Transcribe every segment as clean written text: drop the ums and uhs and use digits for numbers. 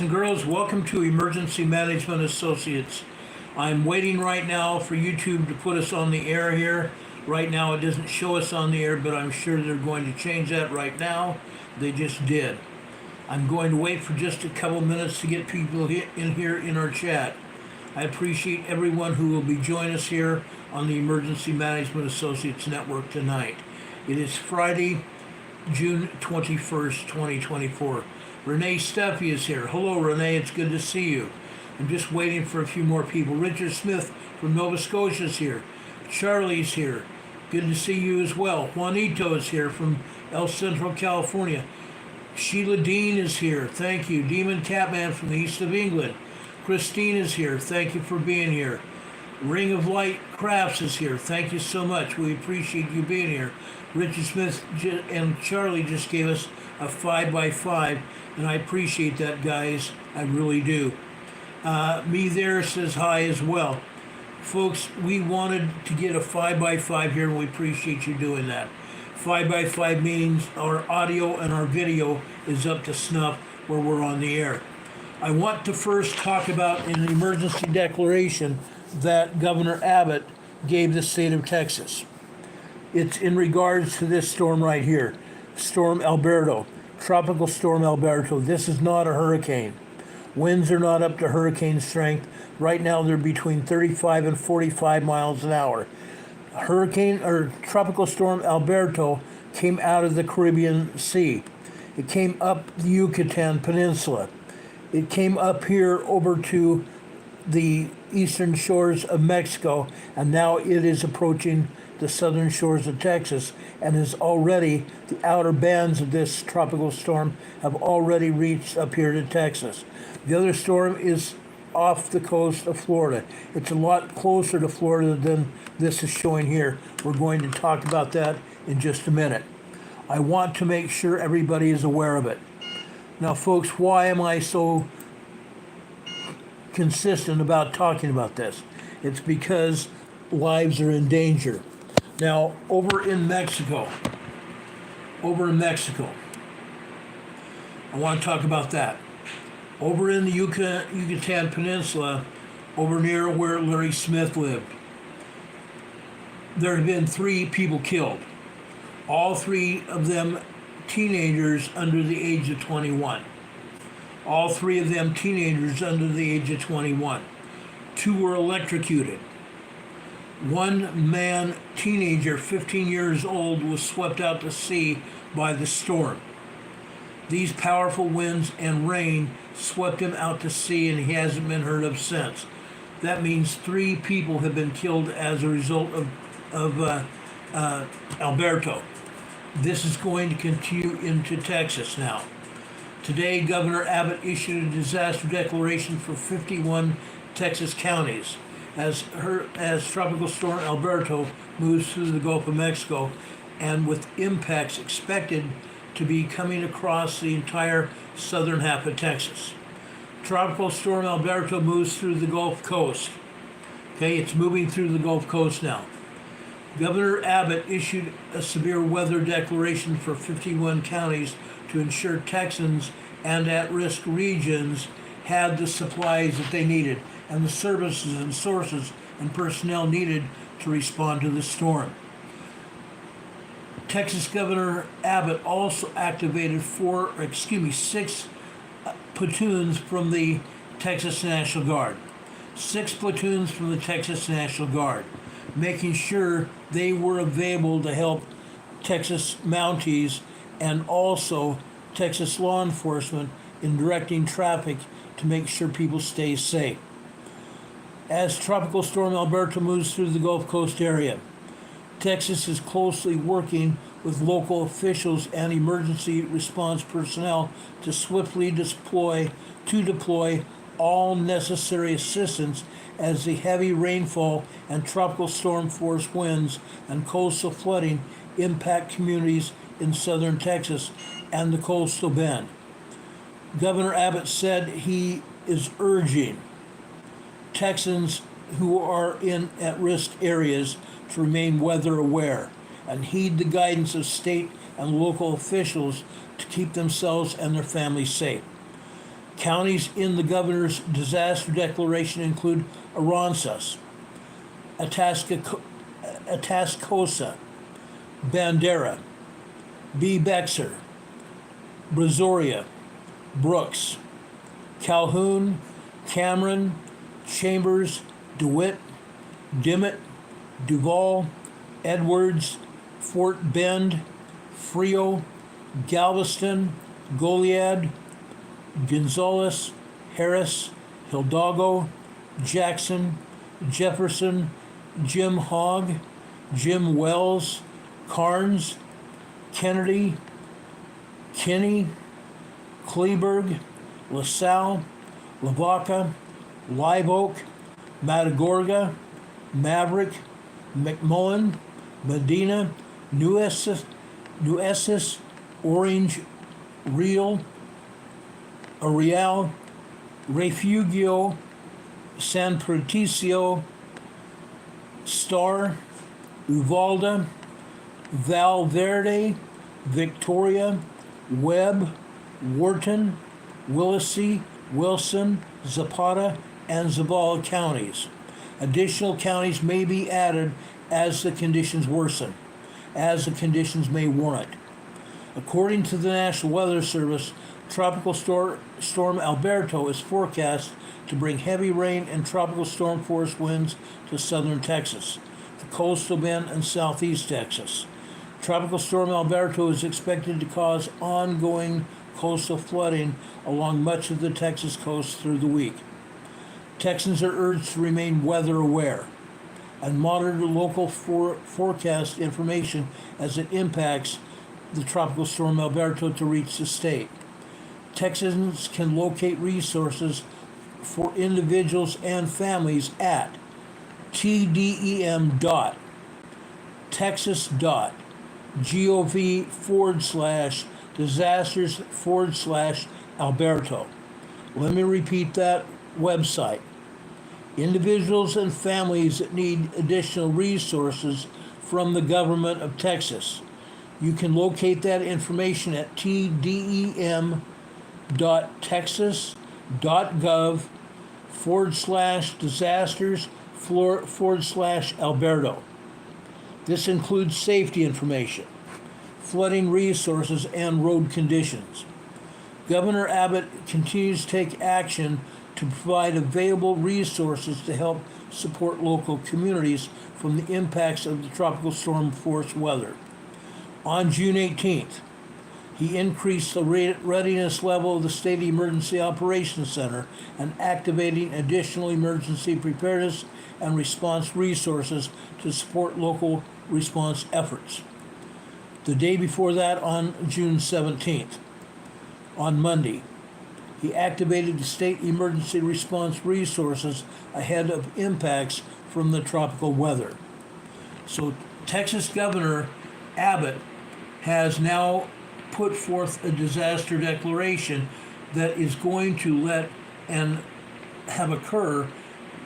and girls, welcome to Emergency Management Associates. I'm waiting right now for YouTube to put us on the air here. Right now it doesn't show us on the air, but I'm sure they're going to change that right now. They just did. I'm going to wait for just a couple minutes to get people in here in our chat. I appreciate everyone who will be joining us here on the Emergency Management Associates Network tonight. It is Friday, June 21st, 2024. Renee Steffi is here. Hello, Renee. It's good to see you. I'm just waiting for a few more people. Richard Smith from Nova Scotia is here. Charlie's here. Good to see you as well. Juanito is here from El Centro, California. Sheila Dean is here. Thank you. Demon Catman from the east of England. Christine is here. Thank you for being here. Ring of Light Crafts is here. Thank you so much. We appreciate you being here. Richard Smith and Charlie just gave us a 5x5, and I appreciate that, guys. I really do. Me there says hi as well. Folks, we wanted to get a 5x5 here, and we appreciate you doing that. 5x5 means our audio and our video is up to snuff where we're on the air. I want to first talk about an emergency declaration that Governor Abbott gave the state of Texas. It's in regards to this storm right here, Storm Alberto, Tropical Storm Alberto. This is not a hurricane. Winds are not up to hurricane strength. Right now they're between 35 and 45 miles an hour. Tropical Storm Alberto came out of the Caribbean Sea. It came up the Yucatan Peninsula. It came up here over to the eastern shores of Mexico, and now it is approaching the southern shores of Texas, and is already, the outer bands of this tropical storm have already reached up here to Texas. The other storm is off the coast of Florida. It's a lot closer to Florida than this is showing here. We're going to talk about that in just a minute. I want to make sure everybody is aware of it. Now, folks, why am I so consistent about talking about this? It's because lives are in danger. Now, over in Mexico, I want to talk about that. Over in the Yucatan Peninsula, over near where Larry Smith lived, there have been 3 people killed. All 3 of them teenagers under the age of 21. All 3 of them teenagers under the age of 21. 2 were electrocuted. 1 man, teenager, 15 years old, was swept out to sea by the storm. These powerful winds and rain swept him out to sea, and he hasn't been heard of since. That means 3 people have been killed as a result of Alberto. This is going to continue into Texas now. Today, Governor Abbott issued a disaster declaration for 51 Texas counties as Tropical Storm Alberto moves through the Gulf of Mexico, and with impacts expected to be coming across the entire southern half of Texas. Tropical Storm Alberto moves through the Gulf Coast. Okay, it's moving through the Gulf Coast now. Governor Abbott issued a severe weather declaration for 51 counties to ensure Texans and at-risk regions had the supplies that they needed and the services and sources and personnel needed to respond to the storm. Texas Governor Abbott also activated 6 platoons from the Texas National Guard. 6 platoons from the Texas National Guard, making sure they were available to help Texas Mounties and also Texas law enforcement in directing traffic to make sure people stay safe. As Tropical Storm Alberto moves through the Gulf Coast area, Texas is closely working with local officials and emergency response personnel to swiftly deploy all necessary assistance as the heavy rainfall and tropical storm force winds and coastal flooding impact communities in southern Texas and the coastal bend. Governor Abbott said he is urging Texans who are in at-risk areas to remain weather aware and heed the guidance of state and local officials to keep themselves and their families safe. Counties in the governor's disaster declaration include Aransas, Atascosa, Bandera, B. Bexar, Brazoria, Brooks, Calhoun, Cameron, Chambers, DeWitt, Dimmitt, Duval, Edwards, Fort Bend, Frio, Galveston, Goliad, Gonzales, Harris, Hidalgo, Jackson, Jefferson, Jim Hogg, Jim Wells, Carnes, Kennedy, Kinney, Kleberg, LaSalle, Lavaca, Live Oak, Matagorda, Maverick, McMullen, Medina, New Essex, Orange, Real, Ariel, Refugio, San Patricio, Star, Uvalde, Valverde, Victoria, Webb, Wharton, Willacy, Wilson, Zapata, and Zabal counties. Additional counties may be added as the conditions worsen, as the conditions may warrant. According to the National Weather Service, Tropical Storm Alberto is forecast to bring heavy rain and tropical storm force winds to southern Texas, the coastal bend, and southeast Texas. Tropical Storm Alberto is expected to cause ongoing coastal flooding along much of the Texas coast through the week. Texans are urged to remain weather aware and monitor local forecast information as it impacts the Tropical Storm Alberto to reach the state. Texans can locate resources for individuals and families at tdem.texas.gov/disasters/Alberto. Let me repeat that website. Individuals and families that need additional resources from the government of Texas. You can locate that information at tdem.texas.gov/disasters/Alberto. This includes safety information, flooding resources, and road conditions. Governor Abbott continues to take action to provide available resources to help support local communities from the impacts of the tropical storm force weather. On June 18th, he increased the readiness level of the State Emergency Operations Center and activating additional emergency preparedness and response resources to support local response efforts. The day before that, on June 17th, on Monday, he activated the state emergency response resources ahead of impacts from the tropical weather. So Texas Governor Abbott has now put forth a disaster declaration that is going to let and have occur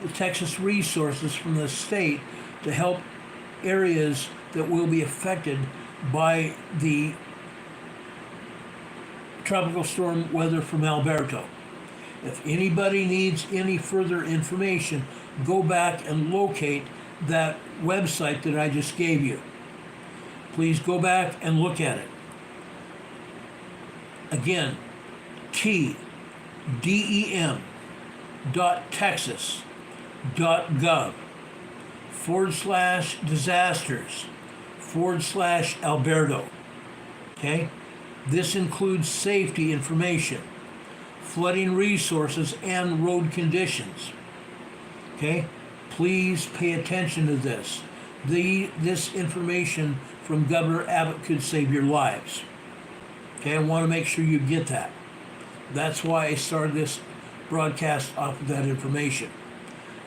the Texas resources from the state to help areas that will be affected by the tropical storm weather from Alberto. If anybody needs any further information, go back and locate that website that I just gave you. Please go back and look at it. Again, tdem.texas.gov/disasters/Alberto. Okay? This includes safety information, flooding resources, and road conditions. Okay? Please pay attention to this. This information from Governor Abbott could save your lives. Okay, I want to make sure you get that. That's why I started this broadcast off of that information.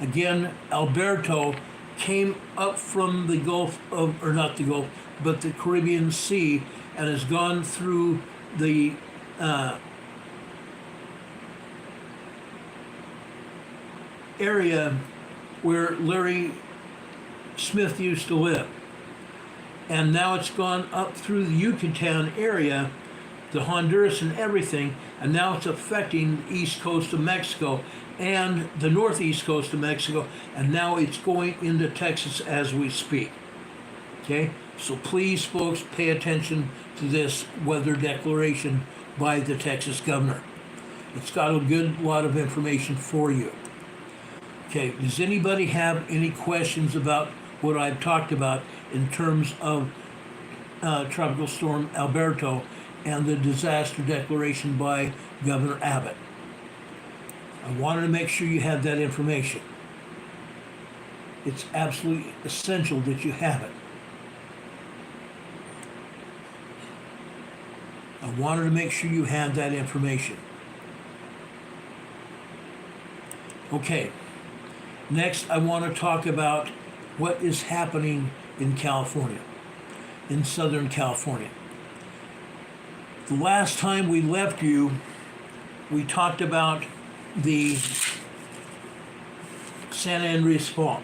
Again, Alberto came up from the Gulf of, or not the Gulf, but the Caribbean Sea, and has gone through the area where Larry Smith used to live. And now it's gone up through the Yucatan area to Honduras and everything, and now it's affecting the east coast of Mexico and the northeast coast of Mexico, and now it's going into Texas as we speak. Okay, so please, folks, pay attention to this weather declaration by the Texas governor. It's got a good lot of information for you. Okay, does anybody have any questions about what I've talked about in terms of Tropical Storm Alberto and the disaster declaration by Governor Abbott? I wanted to make sure you had that information. It's absolutely essential that you have it. I wanted to make sure you had that information. Okay, next I want to talk about what is happening in California, in Southern California. The last time we left you, we talked about the San Andreas Fault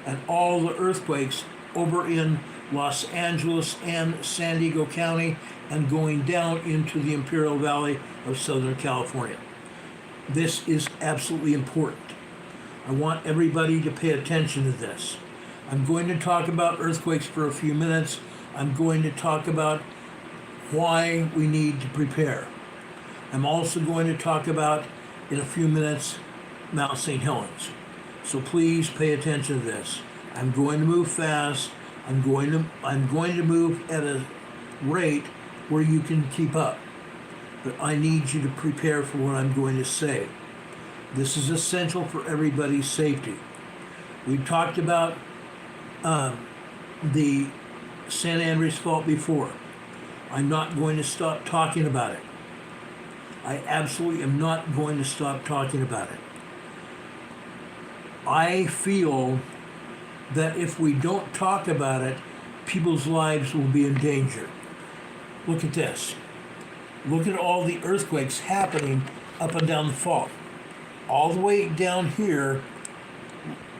and all the earthquakes over in Los Angeles and San Diego County and going down into the Imperial Valley of Southern California. This is absolutely important. I want everybody to pay attention to this. I'm going to talk about earthquakes for a few minutes. I'm going to talk about why we need to prepare. I'm also going to talk about, in a few minutes, Mount St. Helens. So please pay attention to this. I'm going to move fast. I'm going to move at a rate where you can keep up. But I need you to prepare for what I'm going to say. This is essential for everybody's safety. We talked about the San Andreas Fault before. I'm not going to stop talking about it. I absolutely am not going to stop talking about it. I feel that if we don't talk about it, people's lives will be in danger. Look at this. Look at all the earthquakes happening up and down the fault. All the way down here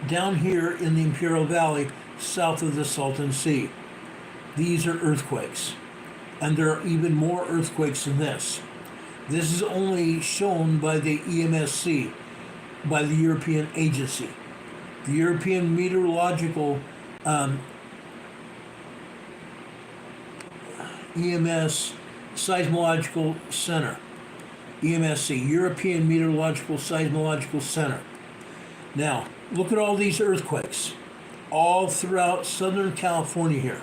in the Imperial Valley, south of the Salton Sea. These are earthquakes. And there are even more earthquakes than this. This is only shown by the EMSC, by the European agency. The European Meteorological EMS Seismological Center, EMSC, European Meteorological Seismological Center. Now, look at all these earthquakes, all throughout Southern California here.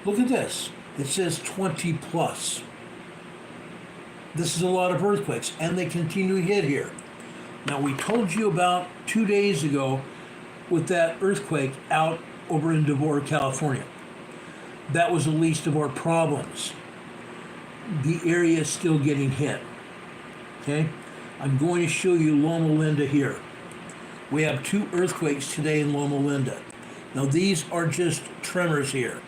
Look at this. It says 20 plus. This is a lot of earthquakes, and they continue to hit here. Now, we told you about 2 days ago with that earthquake out over in Devore, California. That was the least of our problems. The area is still getting hit. Okay? I'm going to show you Loma Linda here. We have 2 earthquakes today in Loma Linda. Now, these are just tremors here.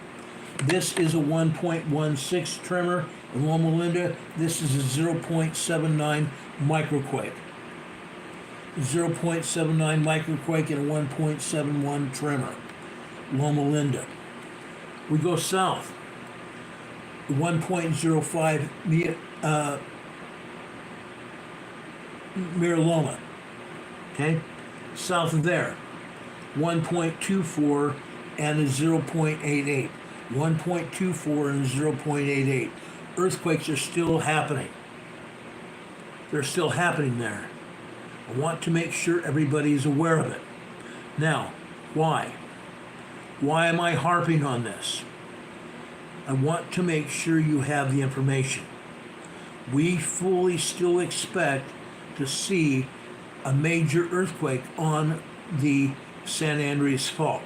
This is a 1.16 tremor in Loma Linda. This is a 0.79 microquake. 0.79 microquake and a 1.71 tremor. Loma Linda. We go south. 1.05 Mira Loma. Okay? South of there. 1.24 and a 0.88. 1.24 and 0.88. Earthquakes are still happening. They're still happening there. I want to make sure everybody's aware of it. Now, why? Why am I harping on this? I want to make sure you have the information. We fully still expect to see a major earthquake on the San Andreas Fault.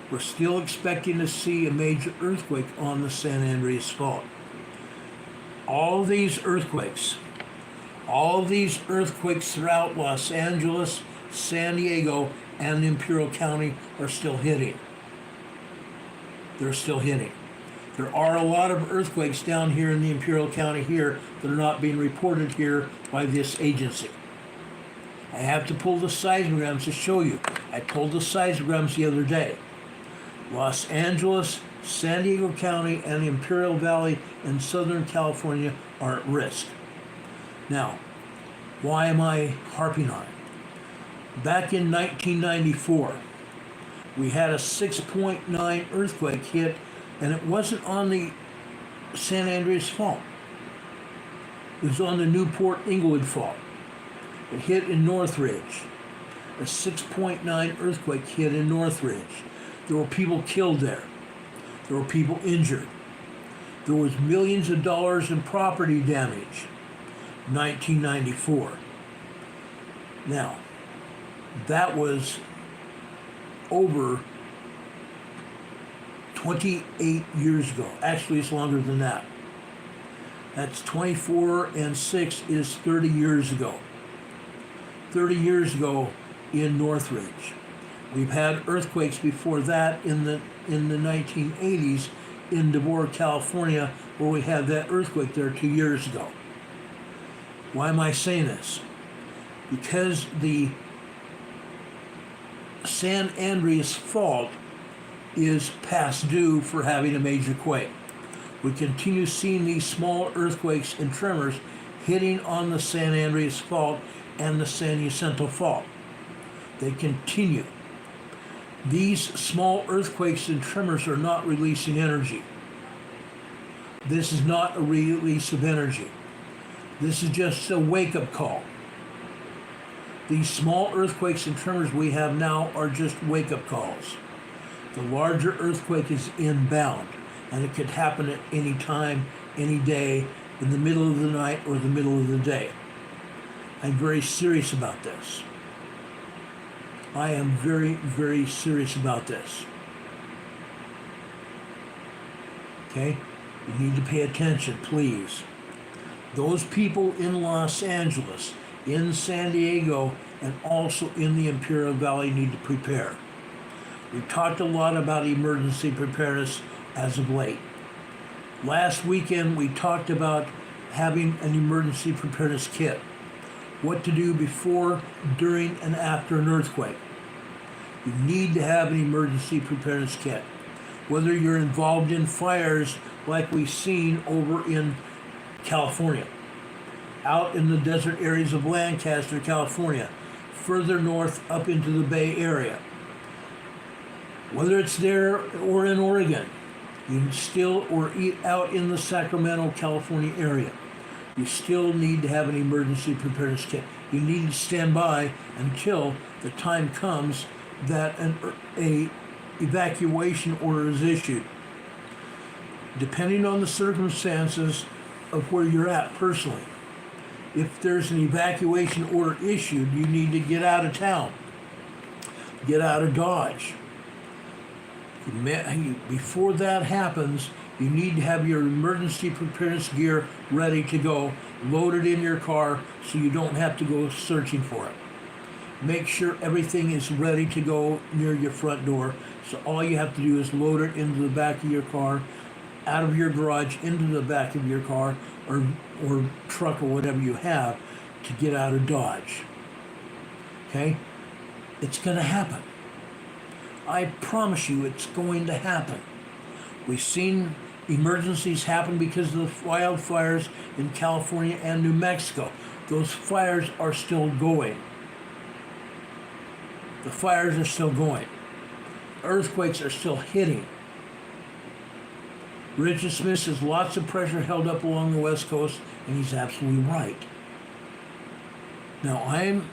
We're still expecting to see a major earthquake on the San Andreas Fault. All these earthquakes throughout Los Angeles, San Diego, and Imperial County are still hitting. They're still hitting. There are a lot of earthquakes down here in the Imperial County here that are not being reported here by this agency. I have to pull the seismograms to show you. I pulled the seismograms the other day. Los Angeles San Diego County and the Imperial Valley and Southern California are at risk. Now, why am I harping on it? Back in 1994, we had a 6.9 earthquake hit, and it wasn't on the San Andreas Fault. It was on the Newport Inglewood Fault. It hit in Northridge. A 6.9 earthquake hit in Northridge. There were people killed there. There were people injured. There was millions of dollars in property damage. 1994. Now, that was over 28 years ago. Actually, it's longer than that. That's 24 and 6 is 30 years ago. 30 years ago in Northridge. We've had earthquakes before that in the 1980s in DeBoer, California, where we had that earthquake there 2 years ago. Why am I saying this? Because the San Andreas Fault is past due for having a major quake. We continue seeing these small earthquakes and tremors hitting on the San Andreas Fault and the San Jacinto Fault. They continue. These small earthquakes and tremors are not releasing energy. This is not a release of energy. This is just a wake-up call. These small earthquakes and tremors we have now are just wake-up calls. The larger earthquake is inbound, and it could happen at any time, any day, in the middle of the night or the middle of the day. I'm very serious about this. I am very, very serious about this. Okay? You need to pay attention, please. Those people in Los Angeles, in San Diego, and also in the Imperial Valley need to prepare. We've talked a lot about emergency preparedness as of late. Last weekend, we talked about having an emergency preparedness kit. What to do before, during, and after an earthquake. You need to have an emergency preparedness kit. Whether you're involved in fires like we've seen over in California, out in the desert areas of Lancaster, California, further north up into the Bay Area. Whether it's there or in Oregon, you still, or out in the Sacramento, California area, you still need to have an emergency preparedness kit. You need to stand by until the time comes that a evacuation order is issued. Depending on the circumstances of where you're at personally, if there's an evacuation order issued, you need to get out of town, get out of Dodge. Before that happens, you need to have your emergency preparedness gear ready to go, loaded in your car so you don't have to go searching for it. Make sure everything is ready to go near your front door, so all you have to do is load it into the back of your car, out of your garage into the back of your car or truck or whatever you have to get out of Dodge. Okay? It's going to happen. I promise you it's going to happen. We've seen emergencies happen because of the wildfires in California and New Mexico. Those fires are still going. The fires are still going. Earthquakes are still hitting. Richard Smith says lots of pressure held up along the West Coast, and he's absolutely right. Now,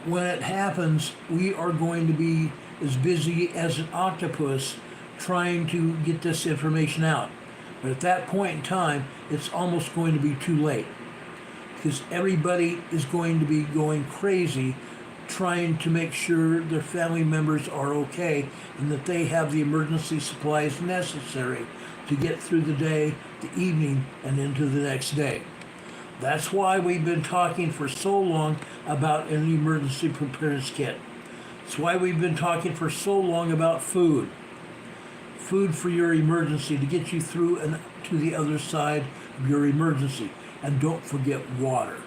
when it happens, we are going to be as busy as an octopus trying to get this information out. But at that point in time, it's almost going to be too late, because everybody is going to be going crazy trying to make sure their family members are okay and that they have the emergency supplies necessary to get through the day, the evening, and into the next day. That's why we've been talking for so long about an emergency preparedness kit. That's why we've been talking for so long about food. Food for your emergency to get you through and to the other side of your emergency. And don't forget water.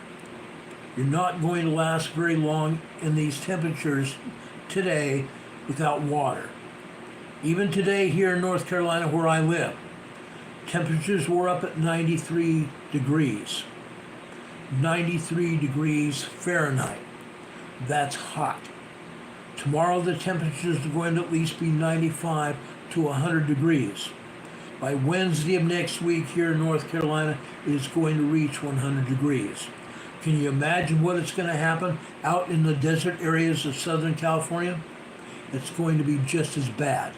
You're not going to last very long in these temperatures today without water. Even today here in North Carolina where I live, Temperatures were up at 93 degrees. 93 degrees Fahrenheit. That's hot. Tomorrow the temperatures are going to at least be 95 to 100 degrees. By Wednesday of next week here in North Carolina, it is going to reach 100 degrees. Can you imagine what it's going to happen out in the desert areas of Southern California? It's going to be just as bad.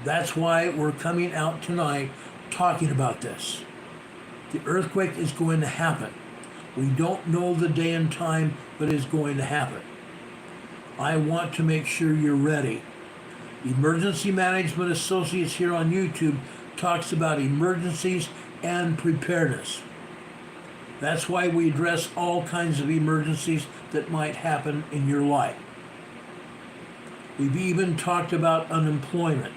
That's why we're coming out tonight talking about this. The earthquake is going to happen. We don't know the day and time, but it's going to happen. I want to make sure you're ready. Emergency Management Associates here on YouTube talks about emergencies and preparedness. That's why we address all kinds of emergencies that might happen in your life. We've even talked about unemployment.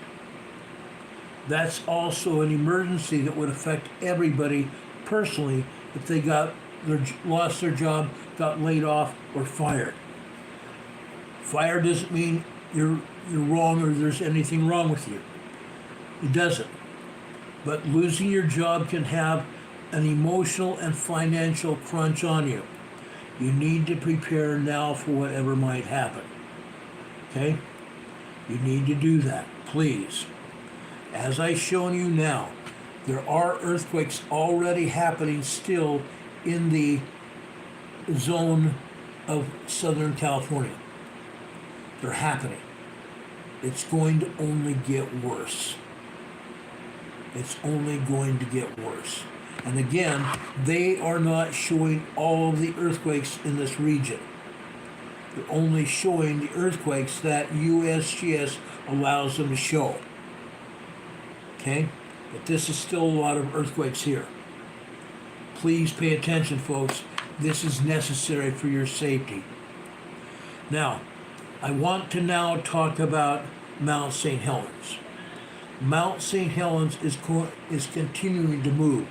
That's also an emergency that would affect everybody personally if they lost their job, got laid off, or fired. Fire doesn't mean you're wrong or there's anything wrong with you. It doesn't. But losing your job can have an emotional and financial crunch on you. You need to prepare now for whatever might happen. Okay? You need to do that, please. As I've shown you now, there are earthquakes already happening still in the zone of Southern California. They're happening. It's going to only get worse. It's only going to get worse. And again, they are not showing all of the earthquakes in this region. They're only showing the earthquakes that USGS allows them to show. Okay? But this is still a lot of earthquakes here. Please pay attention, folks. This is necessary for your safety. Now, I want to now talk about Mount St. Helens. Mount St. Helens is continuing to move.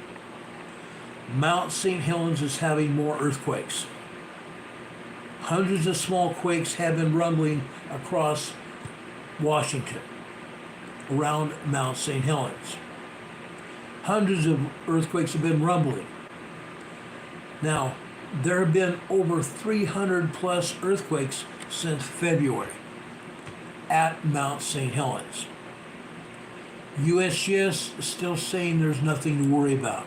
Mount St. Helens is having more earthquakes. Hundreds of small quakes have been rumbling across Washington, around Mount St. Helens. Hundreds of earthquakes have been rumbling. Now, there have been over 300 plus earthquakes since February at Mount St. Helens. USGS is still saying there's nothing to worry about.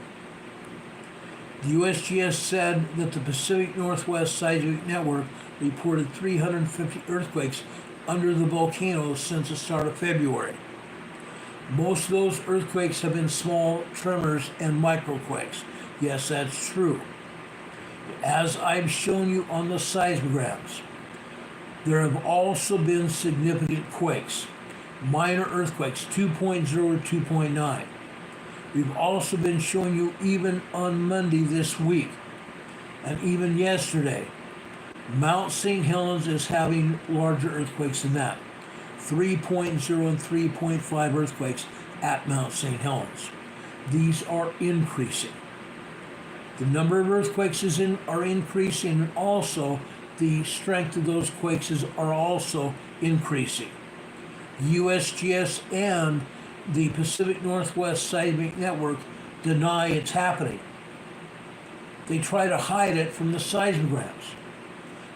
The USGS said that the Pacific Northwest Seismic Network reported 350 earthquakes under the volcano since the start of February. Most of those earthquakes have been small tremors and microquakes. Yes, that's true. As I've shown you on the seismograms, there have also been significant quakes, minor earthquakes, 2.0 to 2.9. We've also been showing you even on Monday this week, and even yesterday, Mount St. Helens is having larger earthquakes than that. 3.0 and 3.5 earthquakes at Mount St. Helens. These are increasing. The number of earthquakes are increasing, and also the strength of those quakes are also increasing. USGS and the Pacific Northwest Seismic Network deny it's happening. They try to hide it from the seismograms.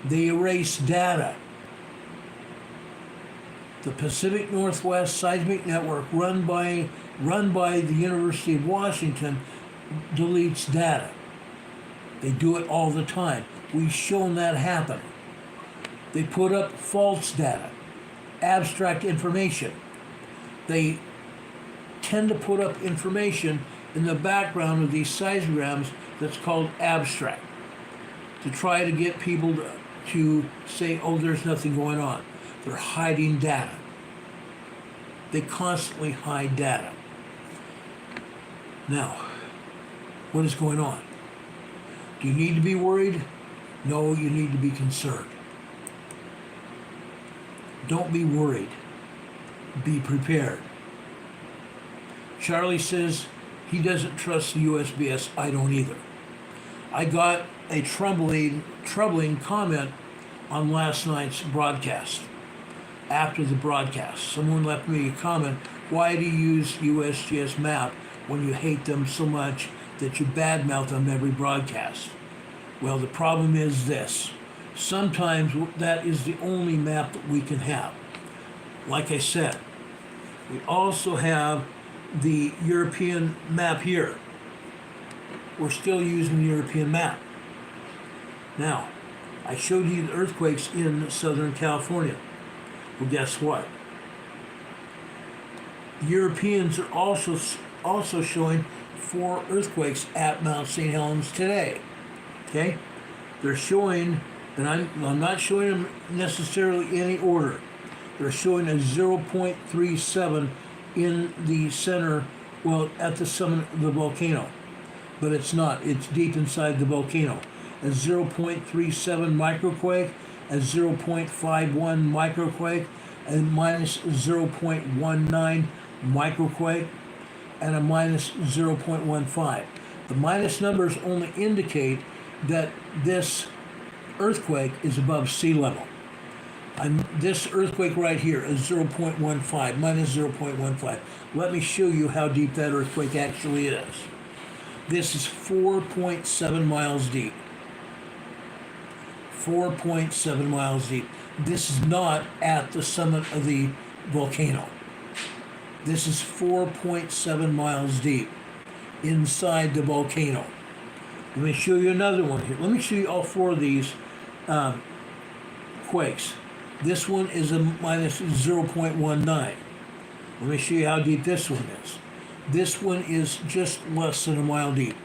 They erase data. The Pacific Northwest Seismic Network, run by the University of Washington, deletes data. They do it all the time. We've shown that happen. They put up false data, abstract information. They tend to put up information in the background of these seismograms that's called abstract, to try to get people to say, oh, there's nothing going on. They're hiding data. They constantly hide data. Now, what is going on? Do you need to be worried? No, you need to be concerned. Don't be worried. Be prepared. Charlie says he doesn't trust the USGS. I don't either. I got a troubling comment on last night's broadcast. After the broadcast, someone left me a comment, why do you use USGS map when you hate them so much that you badmouth them every broadcast? Well, the problem is this. Sometimes that is the only map that we can have. Like I said, we also have the European map here. We're still using the European map. Now, I showed you the earthquakes in Southern California. Well, guess what? Europeans are also showing 4 earthquakes at Mount St. Helens today. Okay? They're showing, and I'm not showing them necessarily in any order. They're showing a 0.37 in the center, well, at the summit of the volcano. But it's not. It's deep inside the volcano. A 0.37 microquake, a 0.51 microquake, a minus 0.19 microquake, and a minus 0.15. The minus numbers only indicate that this earthquake is above sea level. This earthquake right here is 0.15, minus 0.15. Let me show you how deep that earthquake actually is. This is 4.7 miles deep. 4.7 miles deep. This is not at the summit of the volcano. This is 4.7 miles deep inside the volcano. Let me show you another one here. Let me show you all 4 of these quakes. This one is a minus 0.19. Let me show you how deep this one is. This one is just less than a mile deep,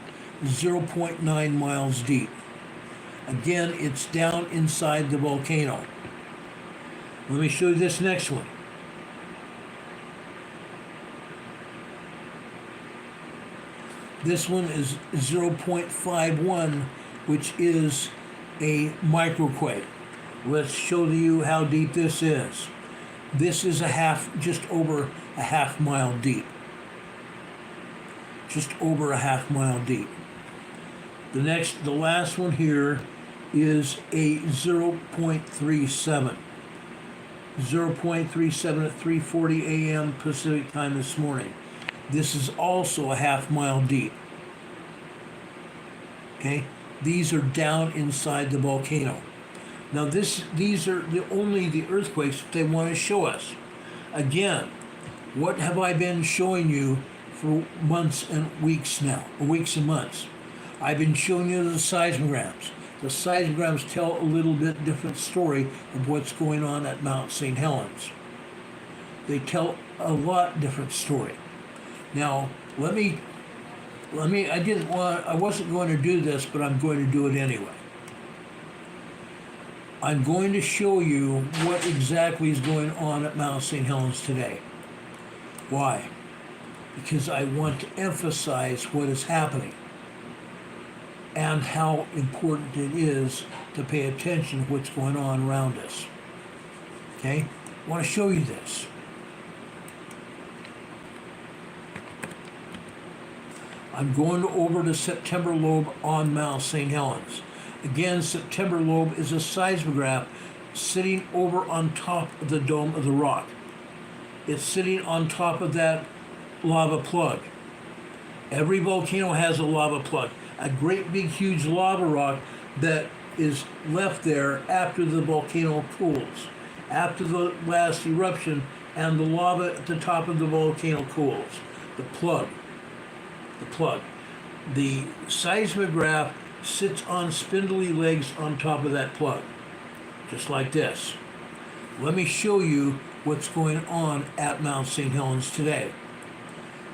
0.9 miles deep. Again, it's down inside the volcano. Let me show you this next one. This one is 0.51, which is a microquake. Let's show you how deep this is. This is just over a half mile deep. Just over a half mile deep. The last one here is a 0.37. 0.37 at 3:40 a.m. Pacific time this morning. This is also a half mile deep. Okay? These are down inside the volcano. Now these are only the earthquakes that they want to show us. Again, what have I been showing you for months and weeks now, or weeks and months? I've been showing you the seismograms. The seismograms tell a little bit different story of what's going on at Mount St. Helens. They tell a lot different story. Now, I wasn't going to do this, but I'm going to do it anyway. I'm going to show you what exactly is going on at Mount St. Helens today. Why? Because I want to emphasize what is happening and how important it is to pay attention to what's going on around us. Okay? I want to show you this. I'm going over the September lobe on Mount St. Helens. Again, September lobe is a seismograph sitting over on top of the dome of the rock. It's sitting on top of that lava plug. Every volcano has a lava plug, a great big huge lava rock that is left there after the volcano cools, after the last eruption, and the lava at the top of the volcano cools. The plug. The seismograph sits on spindly legs on top of that plug, just like this. Let me show you what's going on at Mount St. Helens today.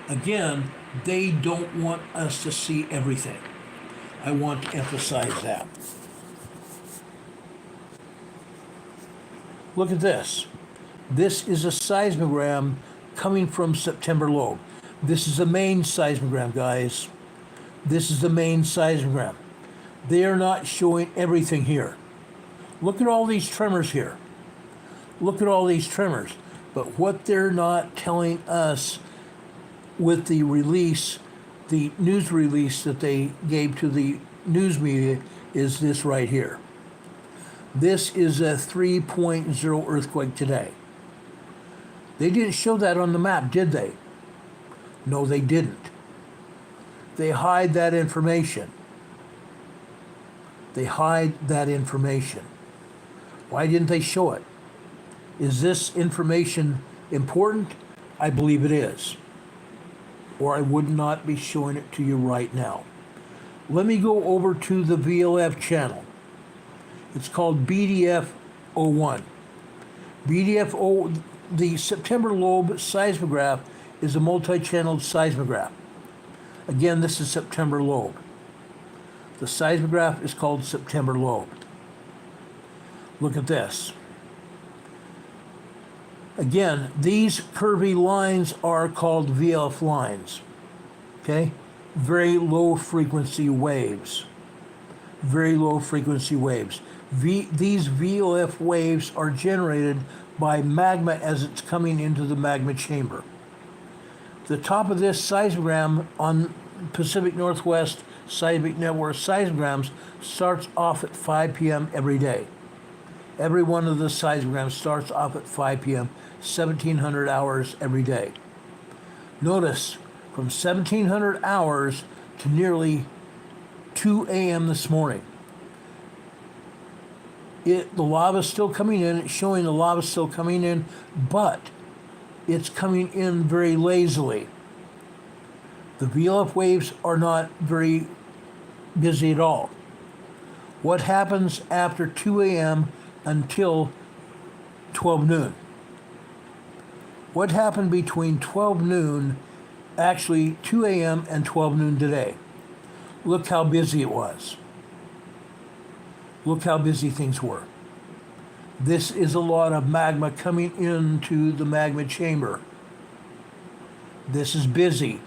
Again, they don't want us to see everything. I want to emphasize that. Look at this. This is a seismogram coming from September lobe. This is the main seismogram, guys. This is the main seismogram. They are not showing everything here. Look at all these tremors here. Look at all these tremors. But what they're not telling us with the release, the news release that they gave to the news media, is this right here. This is a 3.0 earthquake today. They didn't show that on the map, did they? No, they didn't. They hide that information. They hide that information. Why didn't they show it? Is this information important? I believe it is. Or I would not be showing it to you right now. Let me go over to the VLF channel. It's called BDF-01. The September lobe seismograph is a multi-channeled seismograph. Again, this is September lobe. The seismograph is called September lobe. Look at this. Again, these curvy lines are called VLF lines. Okay? Very low frequency waves. Very low frequency waves. These VLF waves are generated by magma as it's coming into the magma chamber. The top of this seismogram on Pacific Northwest Seismic Network seismograms starts off at 5 p.m. every day. Every one of the seismograms starts off at 5 p.m., 1700 hours every day. Notice, from 1700 hours to nearly 2 a.m. this morning, the lava's still coming in. It's showing the lava's still coming in, but it's coming in very lazily. The VLF waves are not very busy at all. What happens after 2 a.m. until 12 noon? What happened between 12 noon, actually 2 a.m. and 12 noon today? Look how busy it was. Look how busy things were. This is a lot of magma coming into the magma chamber. This is busy.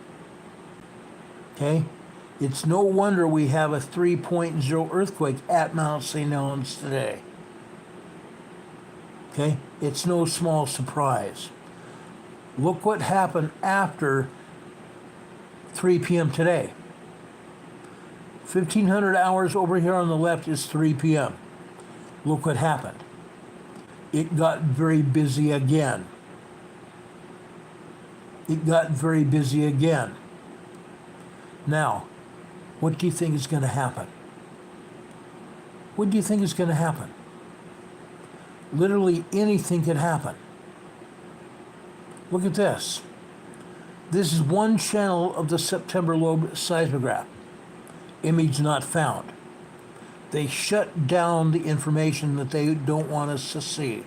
Okay? It's no wonder we have a 3.0 earthquake at Mount St. Helens today. Okay? It's no small surprise. Look what happened after 3 p.m. today. 1500 hours over here on the left is 3 p.m. Look what happened. It got very busy again. It got very busy again. Now, what do you think is going to happen? What do you think is going to happen? Literally anything could happen. Look at this. This is one channel of the September lobe seismograph. Image not found. They shut down the information that they don't want us to see.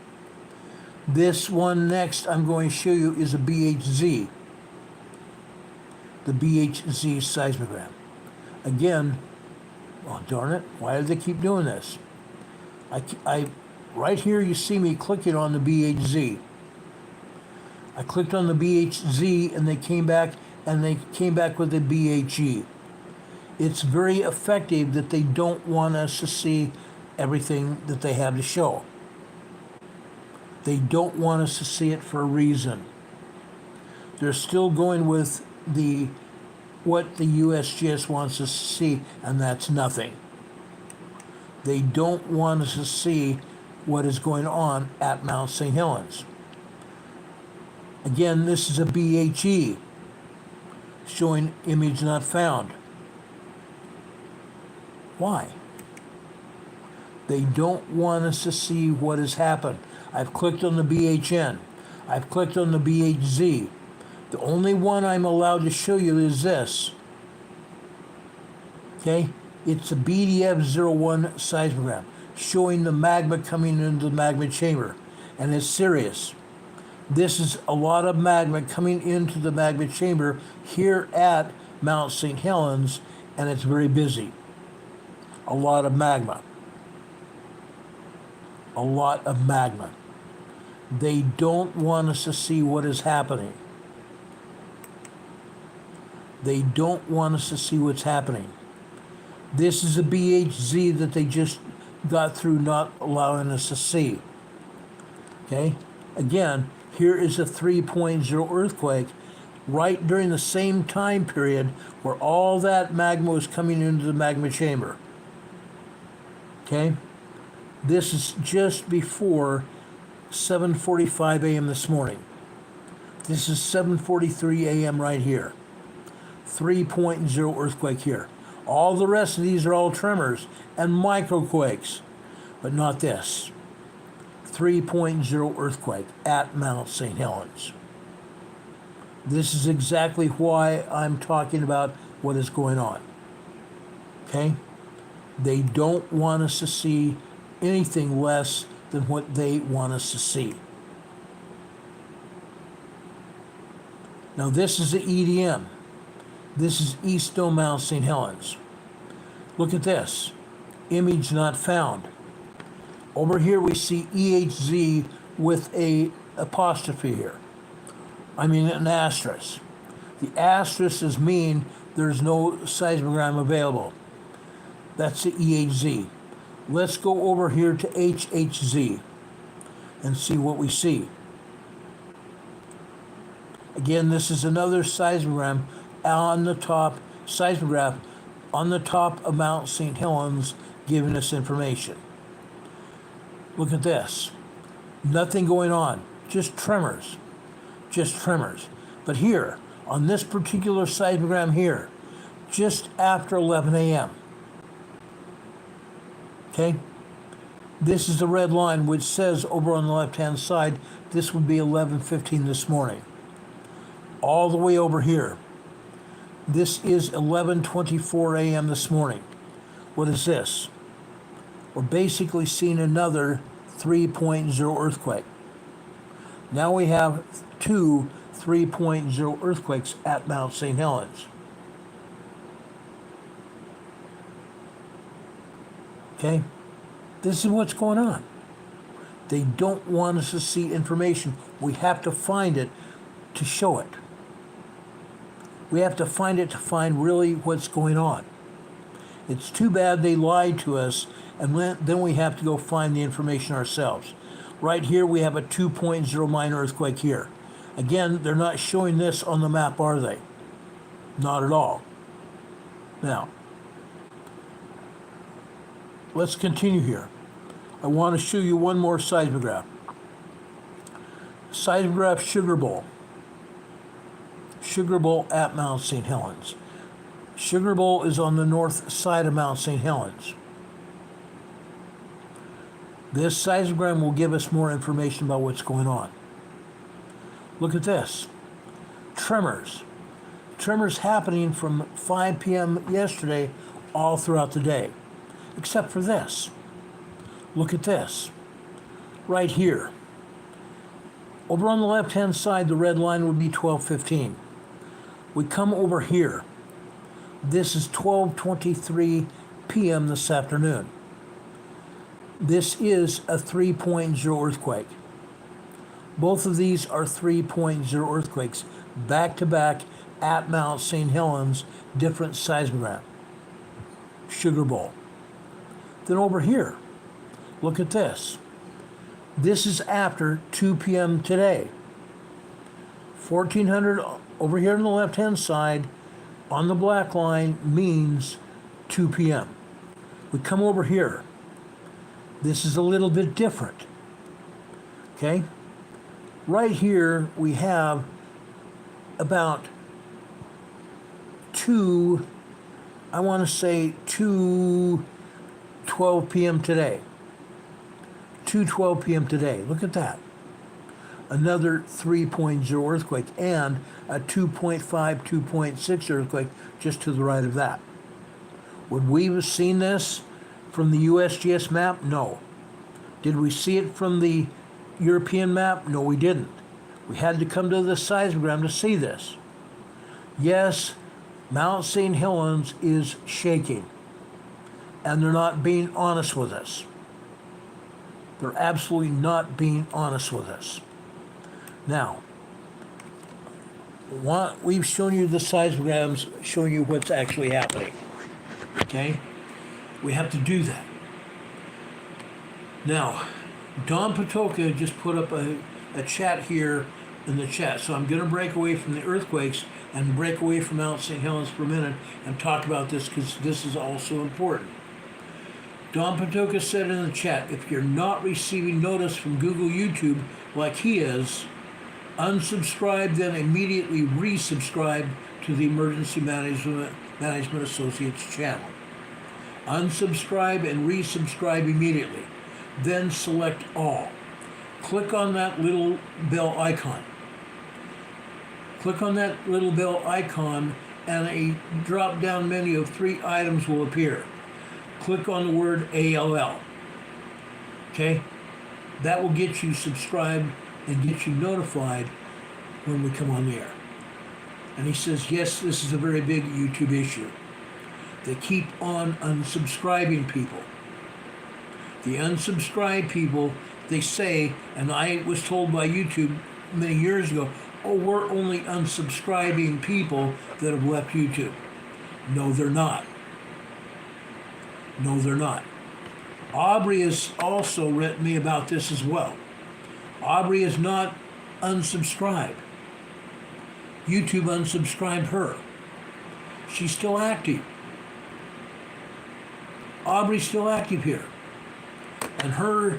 This one next I'm going to show you is a BHZ. The BHZ seismogram. Again, oh darn it, why do they keep doing this? Right here you see me clicking on the BHZ. I clicked on the BHZ and they came back with the BHE. It's very effective that they don't want us to see everything that they have to show. They don't want us to see it for a reason. They're still going with what the USGS wants us to see, and that's nothing. They don't want us to see what is going on at Mount St. Helens. Again, this is a BHE showing image not found. Why? They don't want us to see what has happened. I've clicked on the BHN. I've clicked on the BHZ. The only one I'm allowed to show you is this. Okay? It's a BDF-01 seismogram showing the magma coming into the magma chamber. And it's serious. This is a lot of magma coming into the magma chamber here at Mount St. Helens, and it's very busy. A lot of magma. A lot of magma. They don't want us to see what is happening. They don't want us to see what's happening. This is a BHZ that they just got through not allowing us to see. Okay? Again, here is a 3.0 earthquake right during the same time period where all that magma was coming into the magma chamber. Okay? This is just before 7:45 a.m. this morning. This is 7:43 a.m. right here. 3.0 earthquake here. All the rest of these are all tremors and microquakes, but not this. 3.0 earthquake at Mount St. Helens. This is exactly why I'm talking about what is going on. Okay? They don't want us to see anything less than what they want us to see. Now this is the EDM. This is East Dome Mount St. Helens. Look at this. Image not found. Over here we see EHZ with a apostrophe here. I mean an asterisk. The asterisk is mean there's no seismogram available. That's the EHZ. Let's go over here to HHZ and see what we see. Again, this is another seismogram on the top, seismograph on the top of Mount St. Helens giving us information. Look at this. Nothing going on, just tremors. Just tremors. But here, on this particular seismogram here, just after 11 a.m. Okay? This is the red line which says over on the left-hand side, this would be 11:15 this morning. All the way over here. This is 11:24 a.m. this morning. What is this? We're basically seeing another 3.0 earthquake. Now we have two 3.0 earthquakes at Mount St. Helens. Okay? This is what's going on. They don't want us to see information. We have to find it to show it. We have to find it to find really what's going on. It's too bad they lied to us, and then we have to go find the information ourselves. Right here we have a 2.0 minor earthquake here. Again, they're not showing this on the map, are they? Not at all. Now, let's continue here. I want to show you one more seismograph. Seismograph Sugar Bowl. Sugar Bowl at Mount St. Helens. Sugar Bowl is on the north side of Mount St. Helens. This seismogram will give us more information about what's going on. Look at this. Tremors. Tremors happening from 5 p.m. yesterday all throughout the day. Except for this. Look at this. Right here. Over on the left-hand side, the red line would be 12:15. We come over here. This is 12:23 p.m. this afternoon. This is a 3.0 earthquake. Both of these are 3.0 earthquakes, back-to-back at Mount St. Helens, different seismogram. Sugar Bowl. Then over here, look at this. This is after 2 p.m. today. 1400 over here on the left-hand side, on the black line, means 2 p.m. We come over here. This is a little bit different. Okay? Right here, we have about 2:12 p.m. today. 2:12 p.m. today. Look at that. Another 3.0 earthquake and a 2.5, 2.6 earthquake just to the right of that. Would we have seen this from the USGS map? No. Did we see it from the European map? No, we didn't. We had to come to the seismogram to see this. Yes, Mount St. Helens is shaking, and they're not being honest with us. They're absolutely not being honest with us. Now, we've shown you the seismograms, showing you what's actually happening. Okay? We have to do that. Now, Don Patoka just put up a chat here in the chat, so I'm going to break away from the earthquakes and break away from Mount St. Helens for a minute and talk about this, because this is also important. Don Patoka said in the chat, if you're not receiving notice from Google YouTube like he is, unsubscribe, then immediately resubscribe to the Emergency Management Associates channel. Unsubscribe and resubscribe immediately. Then select all. Click on that little bell icon. Click on that little bell icon and a drop-down menu of 3 items will appear. Click on the word ALL. Okay? That will get you subscribed and get you notified when we come on the air. And he says, yes, this is a very big YouTube issue. They keep on unsubscribing people. The unsubscribed people, they say, and I was told by YouTube many years ago, oh, we're only unsubscribing people that have left YouTube. No, they're not. No, they're not. Aubrey has also written me about this as well. Aubrey is not unsubscribed. YouTube unsubscribed her. She's still active. Aubrey's still active here. And her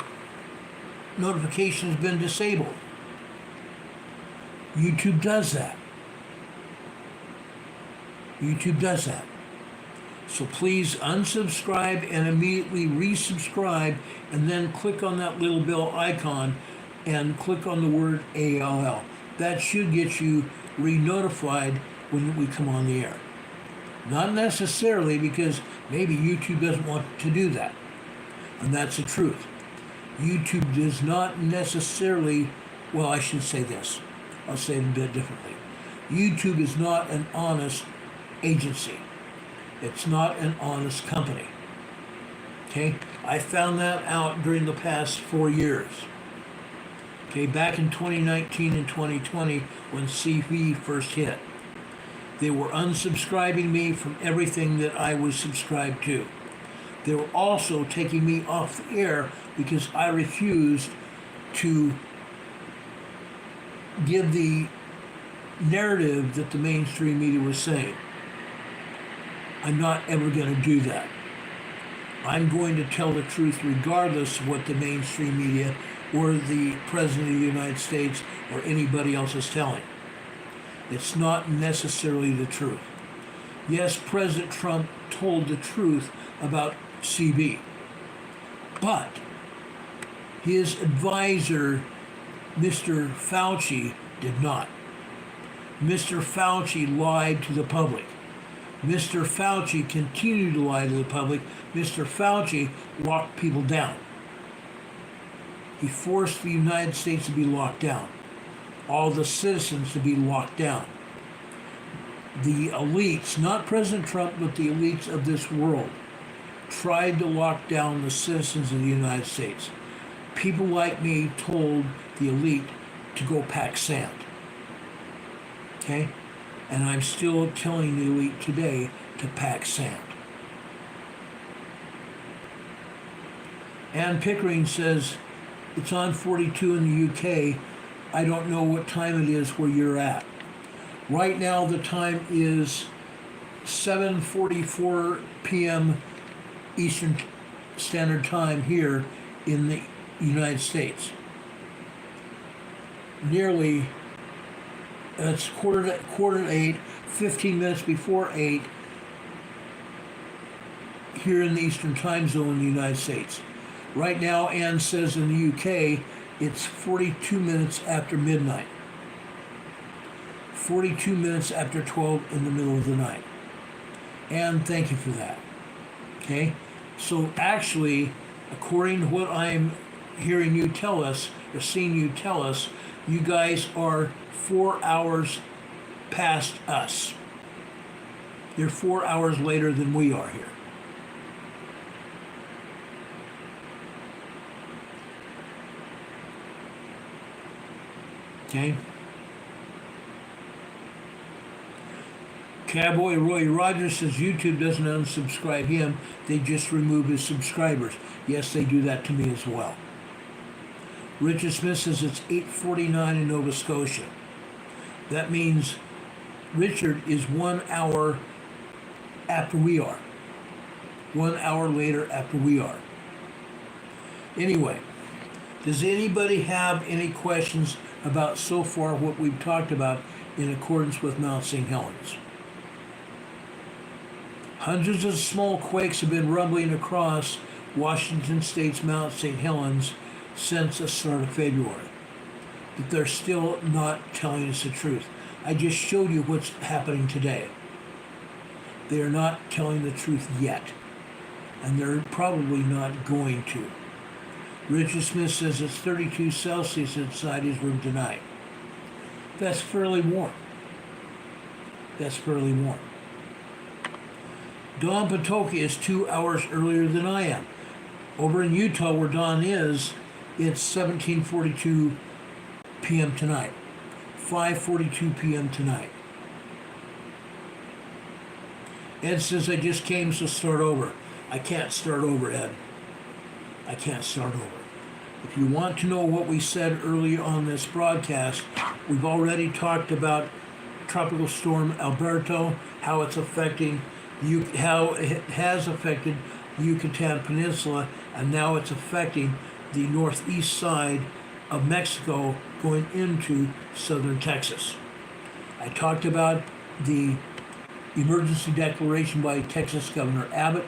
notification has been disabled. YouTube does that. YouTube does that. So please unsubscribe and immediately resubscribe, and then click on that little bell icon and click on the word ALL. That should get you re-notified when we come on the air. Not necessarily, because maybe YouTube doesn't want to do that. And that's the truth. YouTube does not necessarily, well, I should say this. I'll say it a bit differently. YouTube is not an honest agency. It's not an honest company. Okay? I found that out during the past 4 years. Okay, back in 2019 and 2020 when CV first hit. They were unsubscribing me from everything that I was subscribed to. They were also taking me off the air because I refused to give the narrative that the mainstream media was saying. I'm not ever going to do that. I'm going to tell the truth regardless of what the mainstream media or the President of the United States or anybody else is telling. It's not necessarily the truth. Yes, President Trump told the truth about CB, but his advisor, Mr. Fauci, did not. Mr. Fauci lied to the public. Mr. Fauci continued to lie to the public. Mr. Fauci locked people down. He forced the United States to be locked down. All the citizens to be locked down. The elites, not President Trump, but the elites of this world, tried to lock down the citizens of the United States. People like me told the elite to go pack sand. Okay? And I'm still telling the elite today to pack sand. Ann Pickering says, it's on 42 in the UK. I don't know what time it is where you're at. Right now the time is 7:44 p.m. Eastern Standard Time here in the United States. Nearly, it's quarter to 8, 15 minutes before 8 here in the Eastern Time Zone in the United States. Right now, Ann says in the UK, it's 42 minutes after midnight. 42 minutes after 12 in the middle of the night. And thank you for that. Okay? So actually, according to what I'm hearing you tell us, or seeing you tell us, you guys are 4 hours past us. You're 4 hours later than we are here. Okay? Cowboy Roy Rogers says YouTube doesn't unsubscribe him, they just remove his subscribers. Yes, they do that to me as well. Richard Smith says it's 8:49 in Nova Scotia. That means Richard is 1 hour after we are. 1 hour later after we are. Anyway, does anybody have any questions about so far what we've talked about in accordance with Mount St. Helens? Hundreds of small quakes have been rumbling across Washington State's Mount St. Helens since the start of February. But they're still not telling us the truth. I just showed you what's happening today. They are not telling the truth yet. And they're probably not going to. Richard Smith says it's 32 Celsius inside his room tonight. That's fairly warm. That's fairly warm. Dawn Patoka is 2 hours earlier than I am. Over in Utah, where dawn is, it's 17:42 p.m. tonight. 5:42 p.m. tonight. Ed says I just came, so start over. I can't start over, Ed. I can't start over. If you want to know what we said earlier on this broadcast, we've already talked about Tropical Storm Alberto, how it's affecting how it has affected the Yucatan Peninsula, and now it's affecting the northeast side of Mexico going into southern Texas. I talked about the emergency declaration by Texas Governor Abbott,